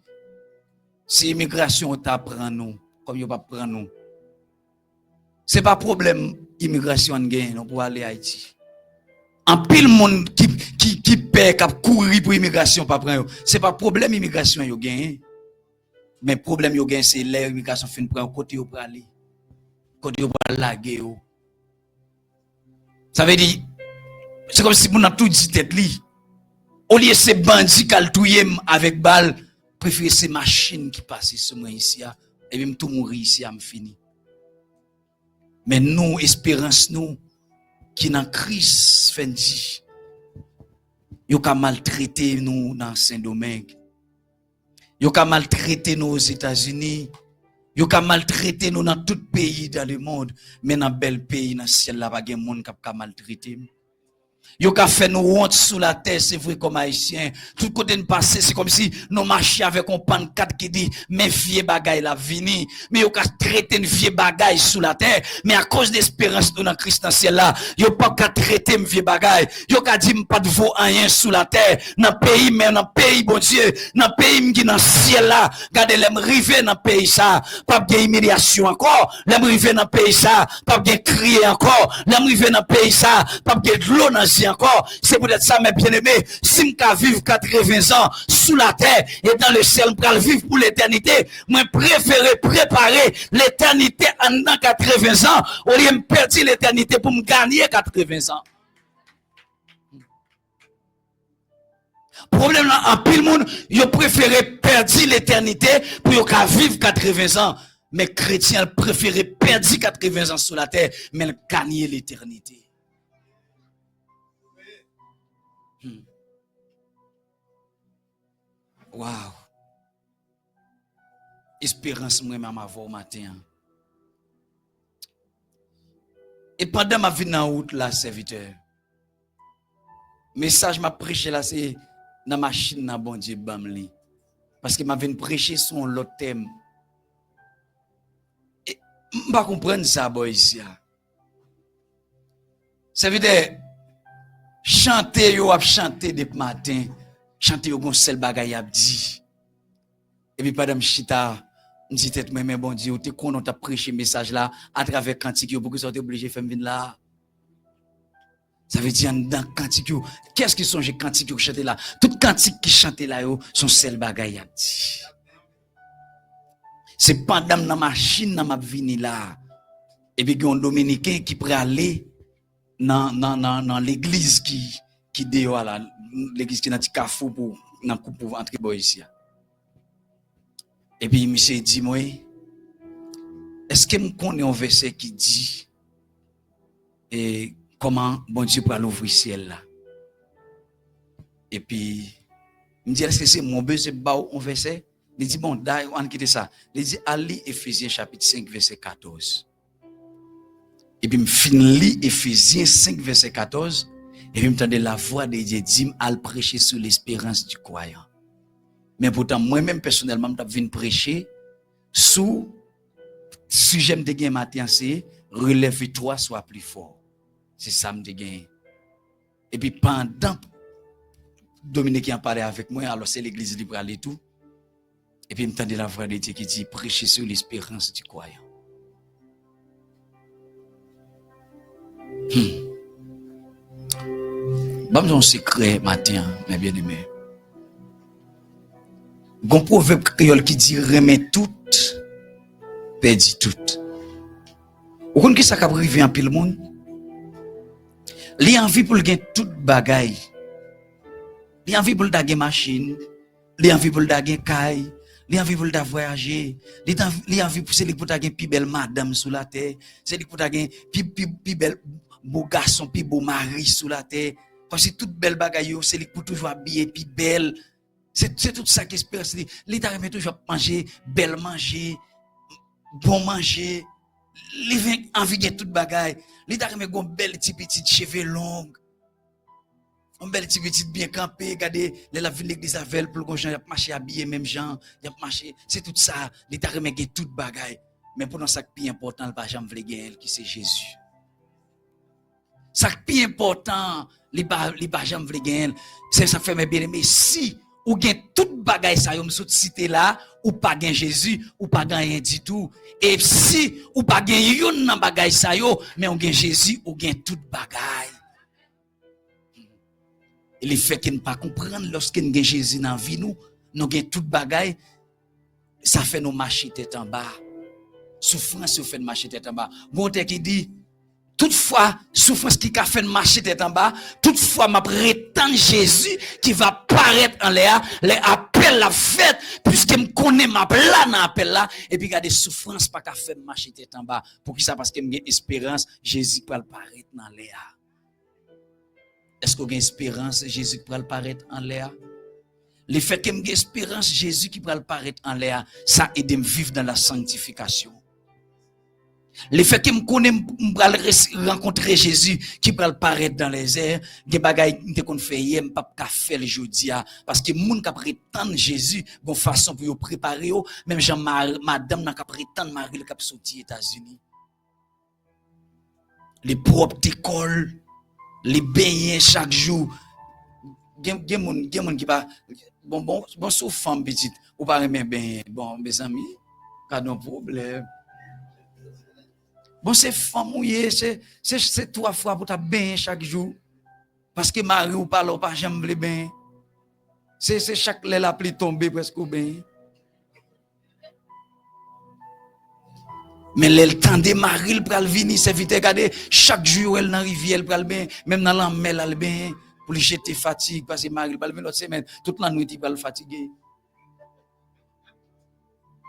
[SPEAKER 1] immigration t'apprend nous, comme il pas prendre nous, c'est pas problème immigration gagne pour aller à Haïti. En pile monde qui paie qui courir pour immigration pas prendre, c'est pas problème immigration yo gagne. Mais problème yo gagne c'est l'immigration fin prendre côté yo pour aller. Côté yo pour laguer yo. Ça veut dire c'est comme si on a tout dit tête li. Au lieu ces bandits qui touyer avec balle, préférer ces machines qui passent sur moi ici et même tout mourir ici à me fini. Mais nous, espérance nous, qui dans Christ, fait dit, yo ka maltraité nous dans Saint-Domingue, yo ka maltraité nous aux États-Unis, yo ka maltraité nous dans tout pays dans le monde, mais dans bel pays, dans le ciel, là, pas de monde qui a maltraité. Yo ka fait nous honte sous la terre, c'est vrai comme haïtien. Tout côté de passé, c'est comme si nous marchions avec un pancarte qui dit, mais vieux bagaille la vini. Mais yo ka traiter une vieux bagaille sous la terre. Mais à cause d'espérance nous dans Christ ciel là, yo pas ka traiter une vieux bagaille. Yo ka dit pas de vaut rien sous la terre. Dans pays, mais dans pays, bon Dieu, dans pays qui dans ciel là, gardez l'aime river dans pays ça, pas de humiliation encore. L'aime river dans pays ça, pas de crier encore. L'aime river dans pays ça, pas de l'eau dans encore, c'est peut-être ça, mes bien-aimés. Si je vivre 80 ans sous la terre et dans le ciel, je vivre pour l'éternité, moi préférer préparer l'éternité en 80 ans au lieu de perdre l'éternité pour me gagner 80 ans. Problème là, en pile monde, ils préfèrent perdre l'éternité pour vivre 80 ans. Mais chrétiens préfèrent perdre 80 ans sous la terre, mais gagner l'éternité. Wow. Espérance moi-même avoir matin. Et pendant ma vie dans route là, serviteur. Message m'a prêché là, c'est dans ma machine dans bon Dieu bamli. Parce que m'a venu prêcher sur l'autre thème. Et m'pas comprendre ça boy ici. Ça veut dire chanter yo a chanter depuis matin. Chanter au bon seul bagay a dit. Et puis pendant chita, me dit tête mais bon Dieu, tu connais on t'a prêché message là à travers cantique pour que ça t'es obligé faire venir là. Ça veut dire dans cantique qu'est-ce qui sont les cantiques qui chanter là? Tout cantique qui chanter là yo sont seul bagay a dit. C'est pendant dans machine dans m'a venir là. Et puis un dominicain qui prêt aller dans l'église qui dehors là. L'église qui n'a pas cafou pour entrer boy ici. Et puis monsieur dit moi, est-ce que me connaît un verset qui dit et comment bon Dieu pour l'ouvrir ciel là? Et puis me dit est-ce que c'est mon besoin ba un verset? Il dit, bon, on quitte ça. Il dit, allez Éphésiens chapitre 5, verset 14. Et puis, je finis Éphésiens 5, verset 14. Et puis, je m'entendais la voix de Dieu dit, al prêcher sur l'espérance du croyant. Mais pourtant, moi-même, personnellement, je viens prêcher sur sujet de gain matin, c'est relève-toi, sois plus fort. C'est ça que je gagne. Et puis, pendant Dominique a parlé avec moi, alors c'est l'église libre et tout. Et puis, je m'entendais la voix de Dieu qui dit, prêcher sur l'espérance du croyant. Bon, un secret matin, mes bien-aimés. Gon proverbe créole qui dit remet tout, perdit tout. Ou kon ki ça ka privé en pile monde? Li envie pour gagner tout bagaille. Li envie pour daguer machine, li envie pour daguer caille, li envie pour voyager, li envie pour c'est pour daguer pi belle madame sous la terre, c'est pour daguer pi belle beau garçon, pi beau mari sous la terre. Parce que toute belle bagaille yo, c'est pour toujours habiller pi belle. C'est tout ça qui espère. L'État remet toujours manger, belle manger, bon manger. L'État envie de toute bagaille. L'État remet une belle petite cheveux longs. Une belle petite bien campée. Regardez, la ville l'église avec pour que les gens marcher habillés, même gens, y a marché. C'est tout ça. L'État remet toute bagaille. Mais pour nous, ça qui est important, le pas jamais vle gagner qui c'est Jésus. Ça qui est important, les pas jamais vle gagner, c'est ça fait mes bien-aimés. Si ou gen tout bagay sa yo m'sou cité là ou pas gen Jésus ou pas gen rien du tout, et si ou pas gen yon nan bagay sa yo mais on gen Jésus ou gen tout bagay. Et le fait qu'on pas comprendre lorsque nous gen Jésus dans vie nous gen tout bagay, ça fait nous marcher tête en bas. Souffrance fait nous marcher tête en bas. Bon qui dit toutefois, souffrance qui a fait marcher tête en bas, toutefois, ma prétend Jésus qui va paraître en l'air, les appels la fête, puisque me connaît ma plan dans appel là, et puis regardez souffrance pas qu'a fait marcher tête en bas. Pour qui ça? Parce que me espérance, Jésus va paraître dans l'air. Est-ce qu'on a espérance, Jésus va paraître en l'air? Le fait que me espérance, Jésus qui va paraître en l'air, ça aide me vivre dans la sanctification. Le fait que me connais rencontrer Jésus qui va paraître dans les airs, des bagailles que qu'on fait hier, pas qu'à faire le jeudi parce que moun ka prétendre Jésus bon façon pour préparer même Jean madame n'a ka prétendre Marie le cap sorti États-Unis. Les propres écoles, les beignets chaque jour. Gen moun qui pas bon sauf femme petite ou pas aimer ben bon mes amis, pas de problème. Bon, c'est femme mouillée, c'est 3 fois pour ta bain chaque jour. Parce que Marie ou pas, pas jamais le bain. C'est chaque la pluie tomber presque au bain. Mais le temps de Marie, elle pral venir, c'est vite regarder. Chaque jour, elle dans la rivière, elle pral bain. Même dans la mer, elle bain. Pour lui jeter fatigue. Parce que Marie, elle pral venir l'autre semaine. Toute la nuit, elle pral fatiguer.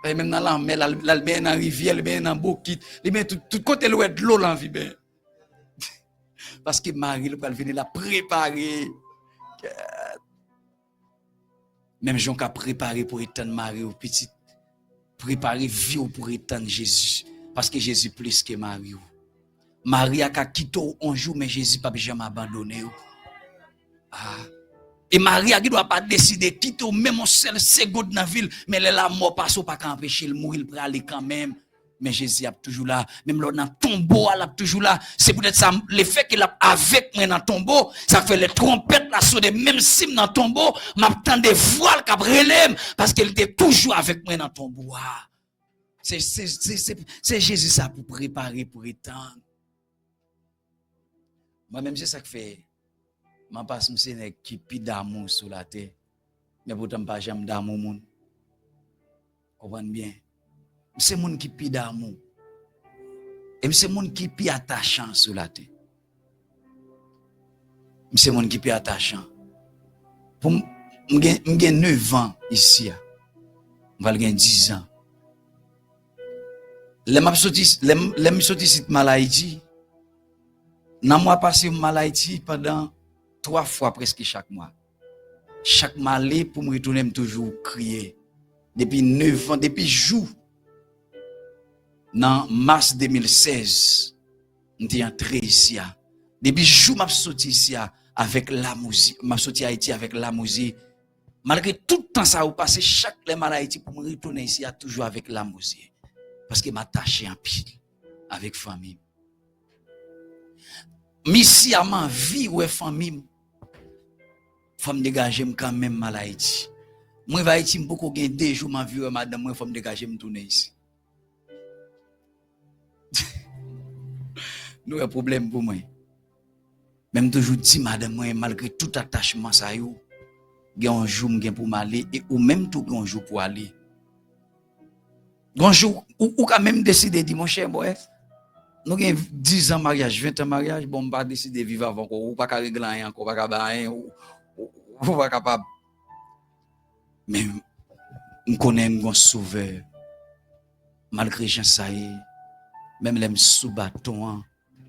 [SPEAKER 1] Même dans la mer, la bain dans la rivière, la bain dans bokit, la bain tout côté l'eau de l'eau l'envie ben. Parce que Marie le venir la préparer. Même Jean qui a préparé pour étendre Marie au petit, préparer vie pour étendre Jésus, parce que Jésus plus que Marie. Marie a quitté un jour, mais Jésus pas jamais abandonné. Ah. Et Maria qui doit pas décider de quitter même un seul seconde dans la ville, mais la mort passe pas empêcher le mourir pour aller quand même. Mais Jésus est toujours là, même là dans le tombeau, il est toujours là. C'est peut-être ça, le fait qu'il est avec moi dans le tombeau, ça fait les trompettes là sur les mêmes cimes dans le tombeau, m'attend des voiles qui relèvent parce qu'il était toujours avec moi dans le tombeau. C'est Jésus ça pour préparer, pour étendre. Moi-même, c'est ça que fait. Je passe un qui pi d'amour sur la terre. Mais pourtant, pas jamais d'amour. Vous comprenez bien? C'est mon qui pi d'amour. Et c'est mon qui pi attachant sur la terre. C'est mon qui pi attachant. Pour j'ai 9 ans ici. Je vais avoir 10 ans. Les sorti ici Malaïti. Dans moi passé Malaïti pendant 3 fois presque chaque mois. Chaque mois, pour me retourner, toujours crier. depuis 9 ans, depuis jour, dans mars 2016, j'étais entré ici. Depuis jour, je suis sorti ici avec la musique. Je suis sorti à Haïti avec la musique. Malgré tout le temps ça a passé, chaque les maladies pour me retourner ici, toujours avec la musique. Parce que je m'attache en pile avec famille. Mais si à ma vie ou famille, faut me dégager quand même mal Haïti. Moi va Haïti beaucoup gagner 2 jours ma vie madame moi faut me dégager me tourner ici. Nous un problème pour moi. Même toujours dit madame moi malgré tout attachement ça yo, il y a un jour pour m'aller et ou même tout un jour pour aller. Un jour ou quand même décider de dire mon cher boy, nous avons 10 ans mariage, 20 ans mariage, bon pas décider de vivre avant ou pas régler rien encore pas capable ou pas capable. Mais on connaît un sauveur. Malgré gens ça y est, même les sous bâton,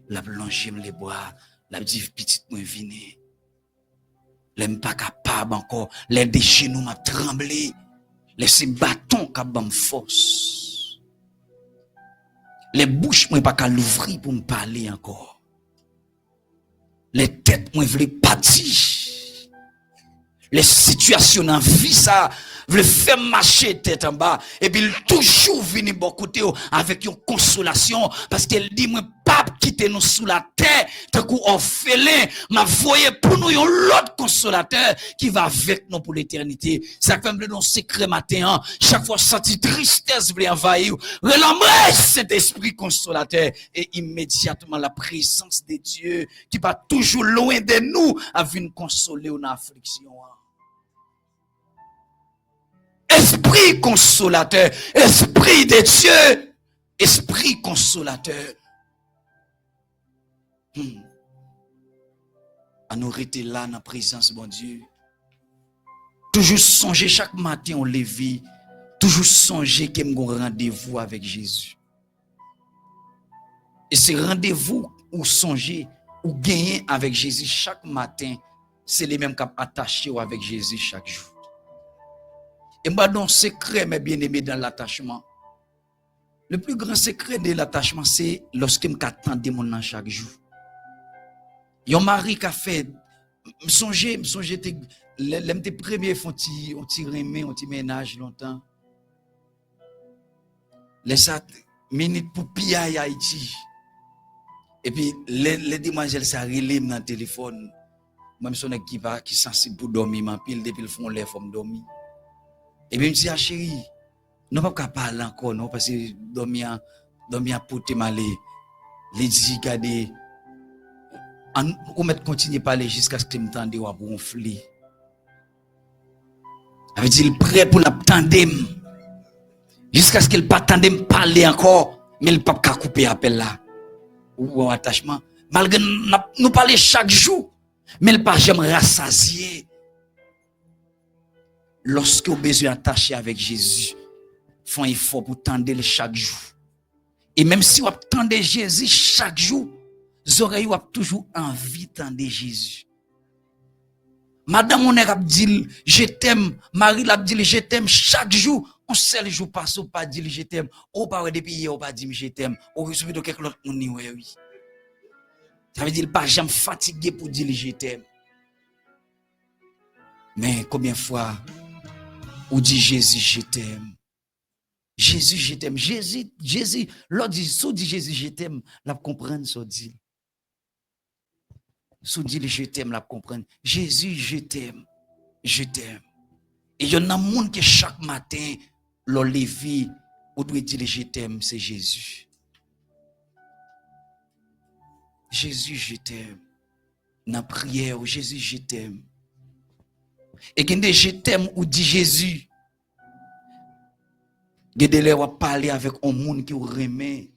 [SPEAKER 1] la blanchir les bois, la dit petite moins viner. Les pas capable encore, les déchets nous m'a tremblé, les ces bâtons qui bam force. Les bouches moi pas qu'à l'ouvrir pour me parler encore. Les têtes moi veulent partir. Les situations dans vie ça veulent faire marcher tête en bas et puis toujours venir bon côté avec une consolation parce qu'elle dit moi pas quitter nous sous la terre tant qu'on orphelin m'a voyé pour nous un autre consolateur qui va avec nous pour l'éternité. Ça fait me dans secret matin chaque fois senti tristesse veut envahir relâche cet esprit consolateur et immédiatement la présence de Dieu qui va toujours loin de nous à venir consoler une affliction. Esprit consolateur, esprit de Dieu, esprit consolateur. À nous rester là dans la présence de mon Dieu. Toujours songer chaque matin on lever, toujours songer qu'il y a un rendez-vous avec Jésus. Et ce rendez-vous ou songer ou gagner avec Jésus chaque matin, c'est les mêmes qui attachés avec Jésus chaque jour. Et moi, dans le secret, mes bien-aimés, dans l'attachement, le plus grand secret de l'attachement, c'est lorsque je m'attends mon chaque jour. Yon mari qui a fait, me songe, les premiers font un petit remet, un petit ménage longtemps. Les minutes pour piller à Haïti. Et puis, les demoiselles, ça relève dans le téléphone. Moi, je suis qui sensible pour dormir, ma pile, depuis le fond, les femmes dormir. Et bien, je me dis, chérie, nous ne pouvons pas parler encore, non, parce que dormir pour te malé. Les dit, regardez, on va continuer à parler jusqu'à ce que je m'entende ou à gonfler. Avec dit, prêt pour l'attendre, jusqu'à ce qu'il ne pas attendre parler encore, mais il ne peut pas couper l'appel là, ou un attachement. Malgré nous parler chaque jour, mais il ne peut pas jamais rassasier. Lorsque vous avez besoin d'attacher avec Jésus, font un effort pour tendre chaque jour. Et même si vous attendez Jésus chaque jour, vous aurez toujours envie d'attendre Jésus. Madame, on a dit, je t'aime. Marie l'a dit, je t'aime chaque jour. On seul jour passe, on pas dit, je t'aime. On pas depuis hier, on pas dit, je t'aime. On reçoit de quelque autre, on dit, oui. Ça veut dire, pas jamais fatigué pour dire, je t'aime. Mais combien de fois, on dit Jésus, je t'aime. Jésus, je t'aime. Jésus, l'autre dit, si on dit Jésus, je t'aime, la comprendre, ça dit. Si on dit je t'aime, la comprendre. Jésus, je t'aime. Je t'aime. Et il y en a un monde qui chaque matin, l'on levé, on doit dire je t'aime, c'est Jésus. Jésus, je t'aime. Dans la prière, Jésus, je t'aime. Et quand je t'aime ou dit Jésus, Gede ou parler avec un monde qui remet,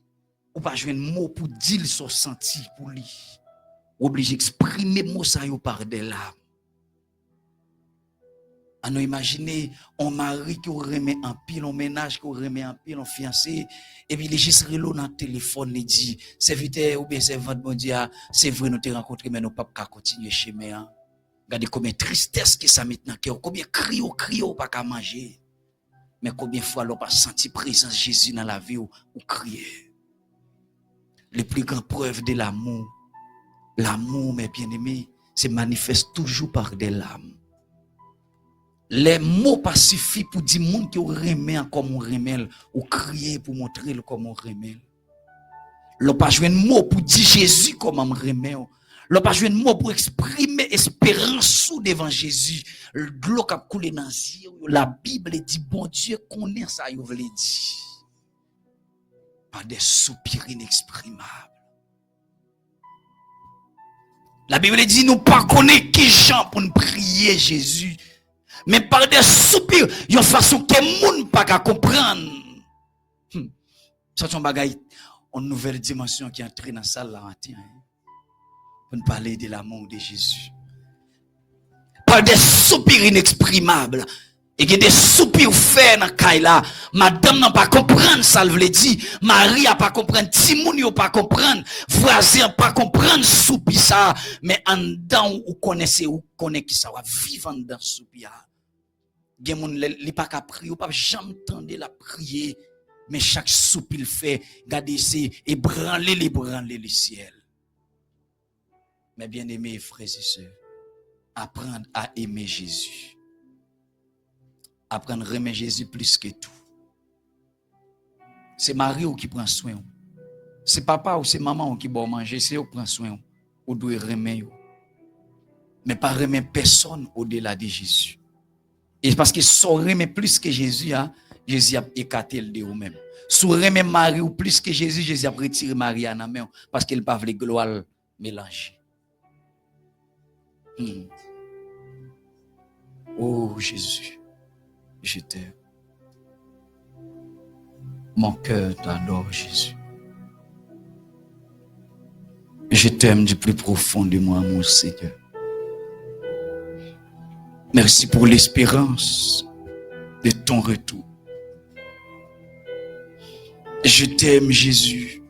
[SPEAKER 1] ou pas jouer un mot pour dire son senti pour lui. Obligé d'exprimer mot ça par des larmes. À nous imaginer un mari qui remet un pile, un ménage qui remet un pile, un fiancé, et puis il est juste relou dans le téléphone, il dit, c'est vite ou bien c'est votre bon Dieu, c'est vrai, nous te rencontré, mais nous ne pouvons pas continuer chez moi. Regardez combien de tristesse que ça met dans le cœur, combien de cris, pas qu'à manger. Mais combien de fois l'on pas senti présence de Jésus dans la vie ou crier? Les plus grandes preuves de l'amour, mes bien-aimés, se manifeste toujours par des larmes. Les mots pas suffisent pour dire monde qui remet comme on remet ou crier pour montrer comme on remet. L'on pas joué un mot pour dire Jésus comme on remet. L'on pas joué un mot pour exprimer espérance sous devant Jésus. L'eau qui a coulé dans les yeux. La Bible dit bon Dieu connaît ça, il veut dire. Par des soupirs inexprimables. La Bible dit nous pas connaître qui gens pour nous prier Jésus. Mais par des soupirs, il y a une façon que les gens ne pas comprendre. Ça c'est un bagage, une nouvelle dimension qui est entrée dans la salle là matin. Pour nous parler de l'amour de Jésus. Par des soupirs inexprimables. Et il y a des soupirs faits dans la caille là. Madame n'a pas comprendre ça, elle veut dire. Marie n'a pas comprendre. Timoun n'a pas comprendre. Voisin n'a pas comprendre soupir ça. Mais en dedans, vous connaissez qui ça va vivre en dedans soupir. Il y a des gens qui pas qu'à prier, ou pas jamais entendre la prier. Mais chaque soupir fait, regardez, c'est ébranler le ciel. Mais bien aimés frères et sœurs, apprendre à aimer Jésus. Apprendre à aimer Jésus plus que tout. C'est Marie qui prend soin. C'est papa ou c'est maman qui va manger, c'est eux qui prend soin. Ou doit aimer. Mais pas aimer personne au-delà de Jésus. Et parce que si on aime plus que Jésus, Jésus a écarté le de vous-même. Si on aime Marie ou plus que Jésus, Jésus a retiré Marie à la main parce qu'il n'a pas voulu gloire mélanger. Oh Jésus. Je t'aime. Mon cœur t'adore, Jésus. Je t'aime du plus profond de moi, mon Seigneur. Merci pour l'espérance de ton retour. Je t'aime, Jésus.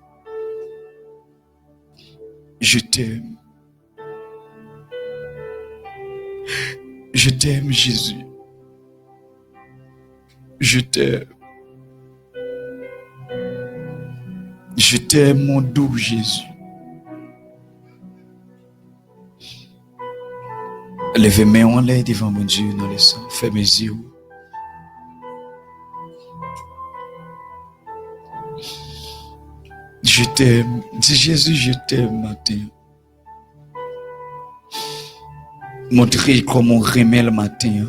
[SPEAKER 1] Je t'aime. Je t'aime, Jésus. Je t'aime. Je t'aime, mon doux Jésus. Levez mes mains en l'air devant mon Dieu dans les sangs. Fais mes yeux. Je t'aime. Dis Jésus, je t'aime matin. Montrez comment on remet le matin.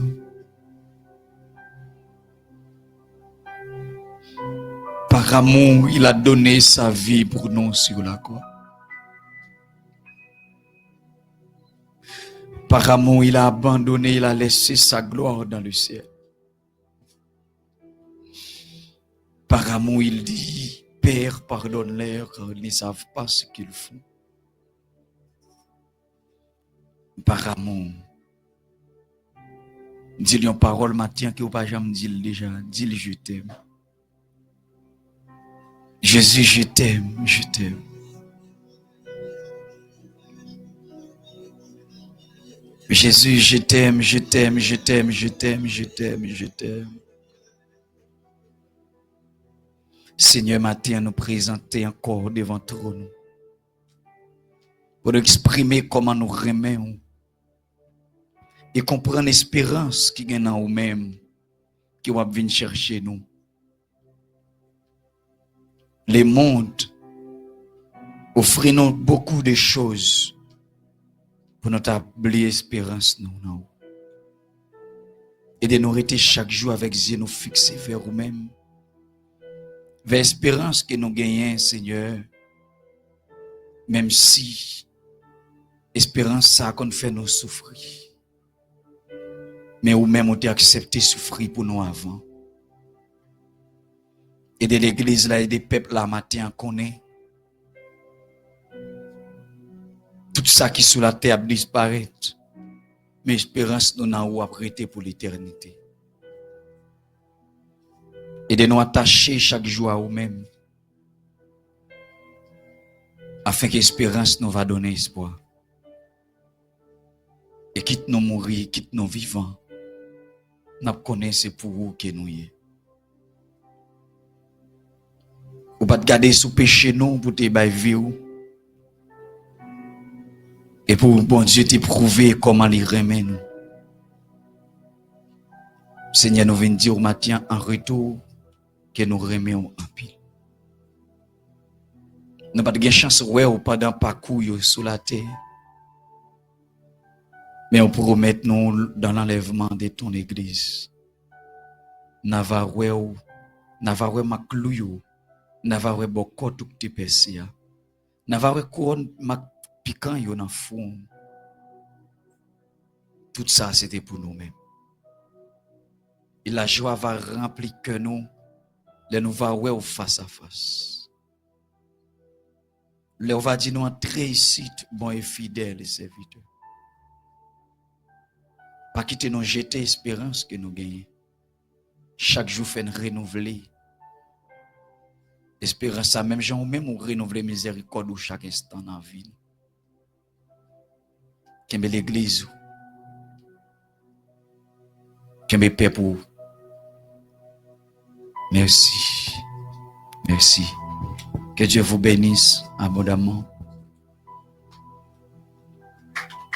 [SPEAKER 1] Par amour, il a donné sa vie pour nous sur la croix. Par amour, il a abandonné, il a laissé sa gloire dans le ciel. Par amour, il dit, Père, pardonne-leur car ils ne savent pas ce qu'ils font. Par amour, dis-lui une parole matin que vous pas jamais dit déjà, dis-lui je t'aime. Jésus, je t'aime, je t'aime. Jésus, je t'aime, je t'aime, je t'aime, je t'aime, je t'aime, je t'aime. Seigneur, matin, nous présenter encore devant trône pour exprimer comment nous remettons et comprendre l'espérance qui est en nous-mêmes, qui va venir chercher nous. Le monde offre nous beaucoup de choses pour notre oublier l'espérance nous. Et de nous rester chaque jour avec les yeux nous fixés vers nous-mêmes. Vers l'espérance que nous gagnons, Seigneur. Même si l'espérance ça qu'on fait nous souffrir. Mais nous-mêmes on t'a accepté souffrir pour nous avant. Et de l'église là et des peuples là matin qu'on est. Tout ça qui sous la terre disparaît. Mais l'espérance nous n'a pas arrêté pour l'éternité. Et de nous attacher chaque jour à nous-mêmes. Afin que l'espérance nous va donner espoir. Et quitte nous mourir, quitte nous vivants. Nous connaissons pour vous que nous y est. pas te garder sous péché nous pour te bailler vie. Et pour bon Dieu te prouver comment il remet nous. Seigneur, nous venons dire au matin en retour que nous remettons en pile. Nous n'avons pas de chance ou pendant parcours sur la terre. Mais on peut mettre nous dans l'enlèvement de ton église. Navarre maklou, Navarre boko tout te pesia. Navarre couronne mak piquant yo dans fond. Tout ça c'était pour nous-mêmes. Et la joie va remplir que nous, les nous va ouais face à face. Le va dire nous entrer ici, bon et fidèle serviteur. Pas quitter nous jeter espérance que nous gagnons. Chaque jour fait renouveler. Espérance ça même gens même ou renouveler miséricorde chaque instant dans la vie. Qu'aime l'église. Qu'aime paix pour. Merci. Merci. Que Dieu vous bénisse abondamment.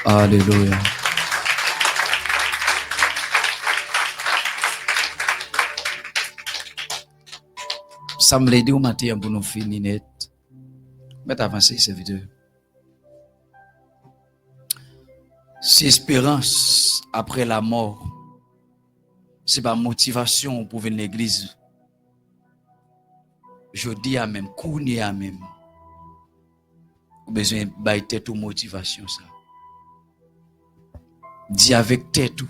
[SPEAKER 1] Alléluia. Ça me l'a dit au matin pour nous finir net. Mais avancer cette vidéo. Si espérance après la mort, c'est pas motivation pour venir à l'église. Je dis à même, kouni à même. Vous avez besoin de tête ou motivation ça. Dis avec tête ou.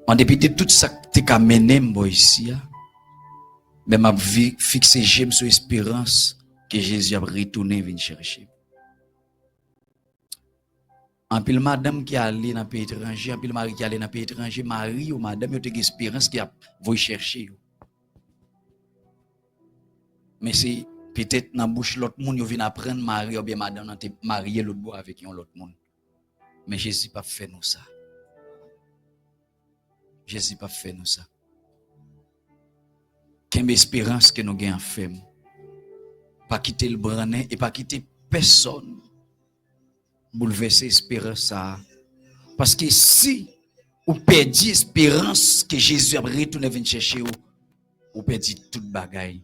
[SPEAKER 1] En dépit de tout ça que tu as mené ici, mais ma vie fixé j'aime sur espérance que Jésus a retourné venir chercher. En pile madame qui allé dans pays étranger, en pile mari qui allé dans pays étranger, mari ou madame yo te gen espérance qui a voulu chercher. Mais c'est peut-être dans bouche l'autre monde yo vient apprendre mari ou bien madame nan te marié l'autre bois avec yon l'autre monde. Mais Jésus pas fait nous ça. Jésus pas fait nous ça. Quelle espérance que nous gagnons fait. Pas quitter le branet et pas quitter personne. Bouleverser l'espérance ça. Parce que si vous perdez l'espérance que Jésus a retourné venir chercher vous perdez toute bagaille.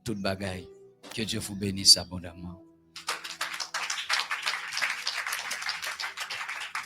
[SPEAKER 1] Toute bagaille. Que Dieu vous bénisse abondamment.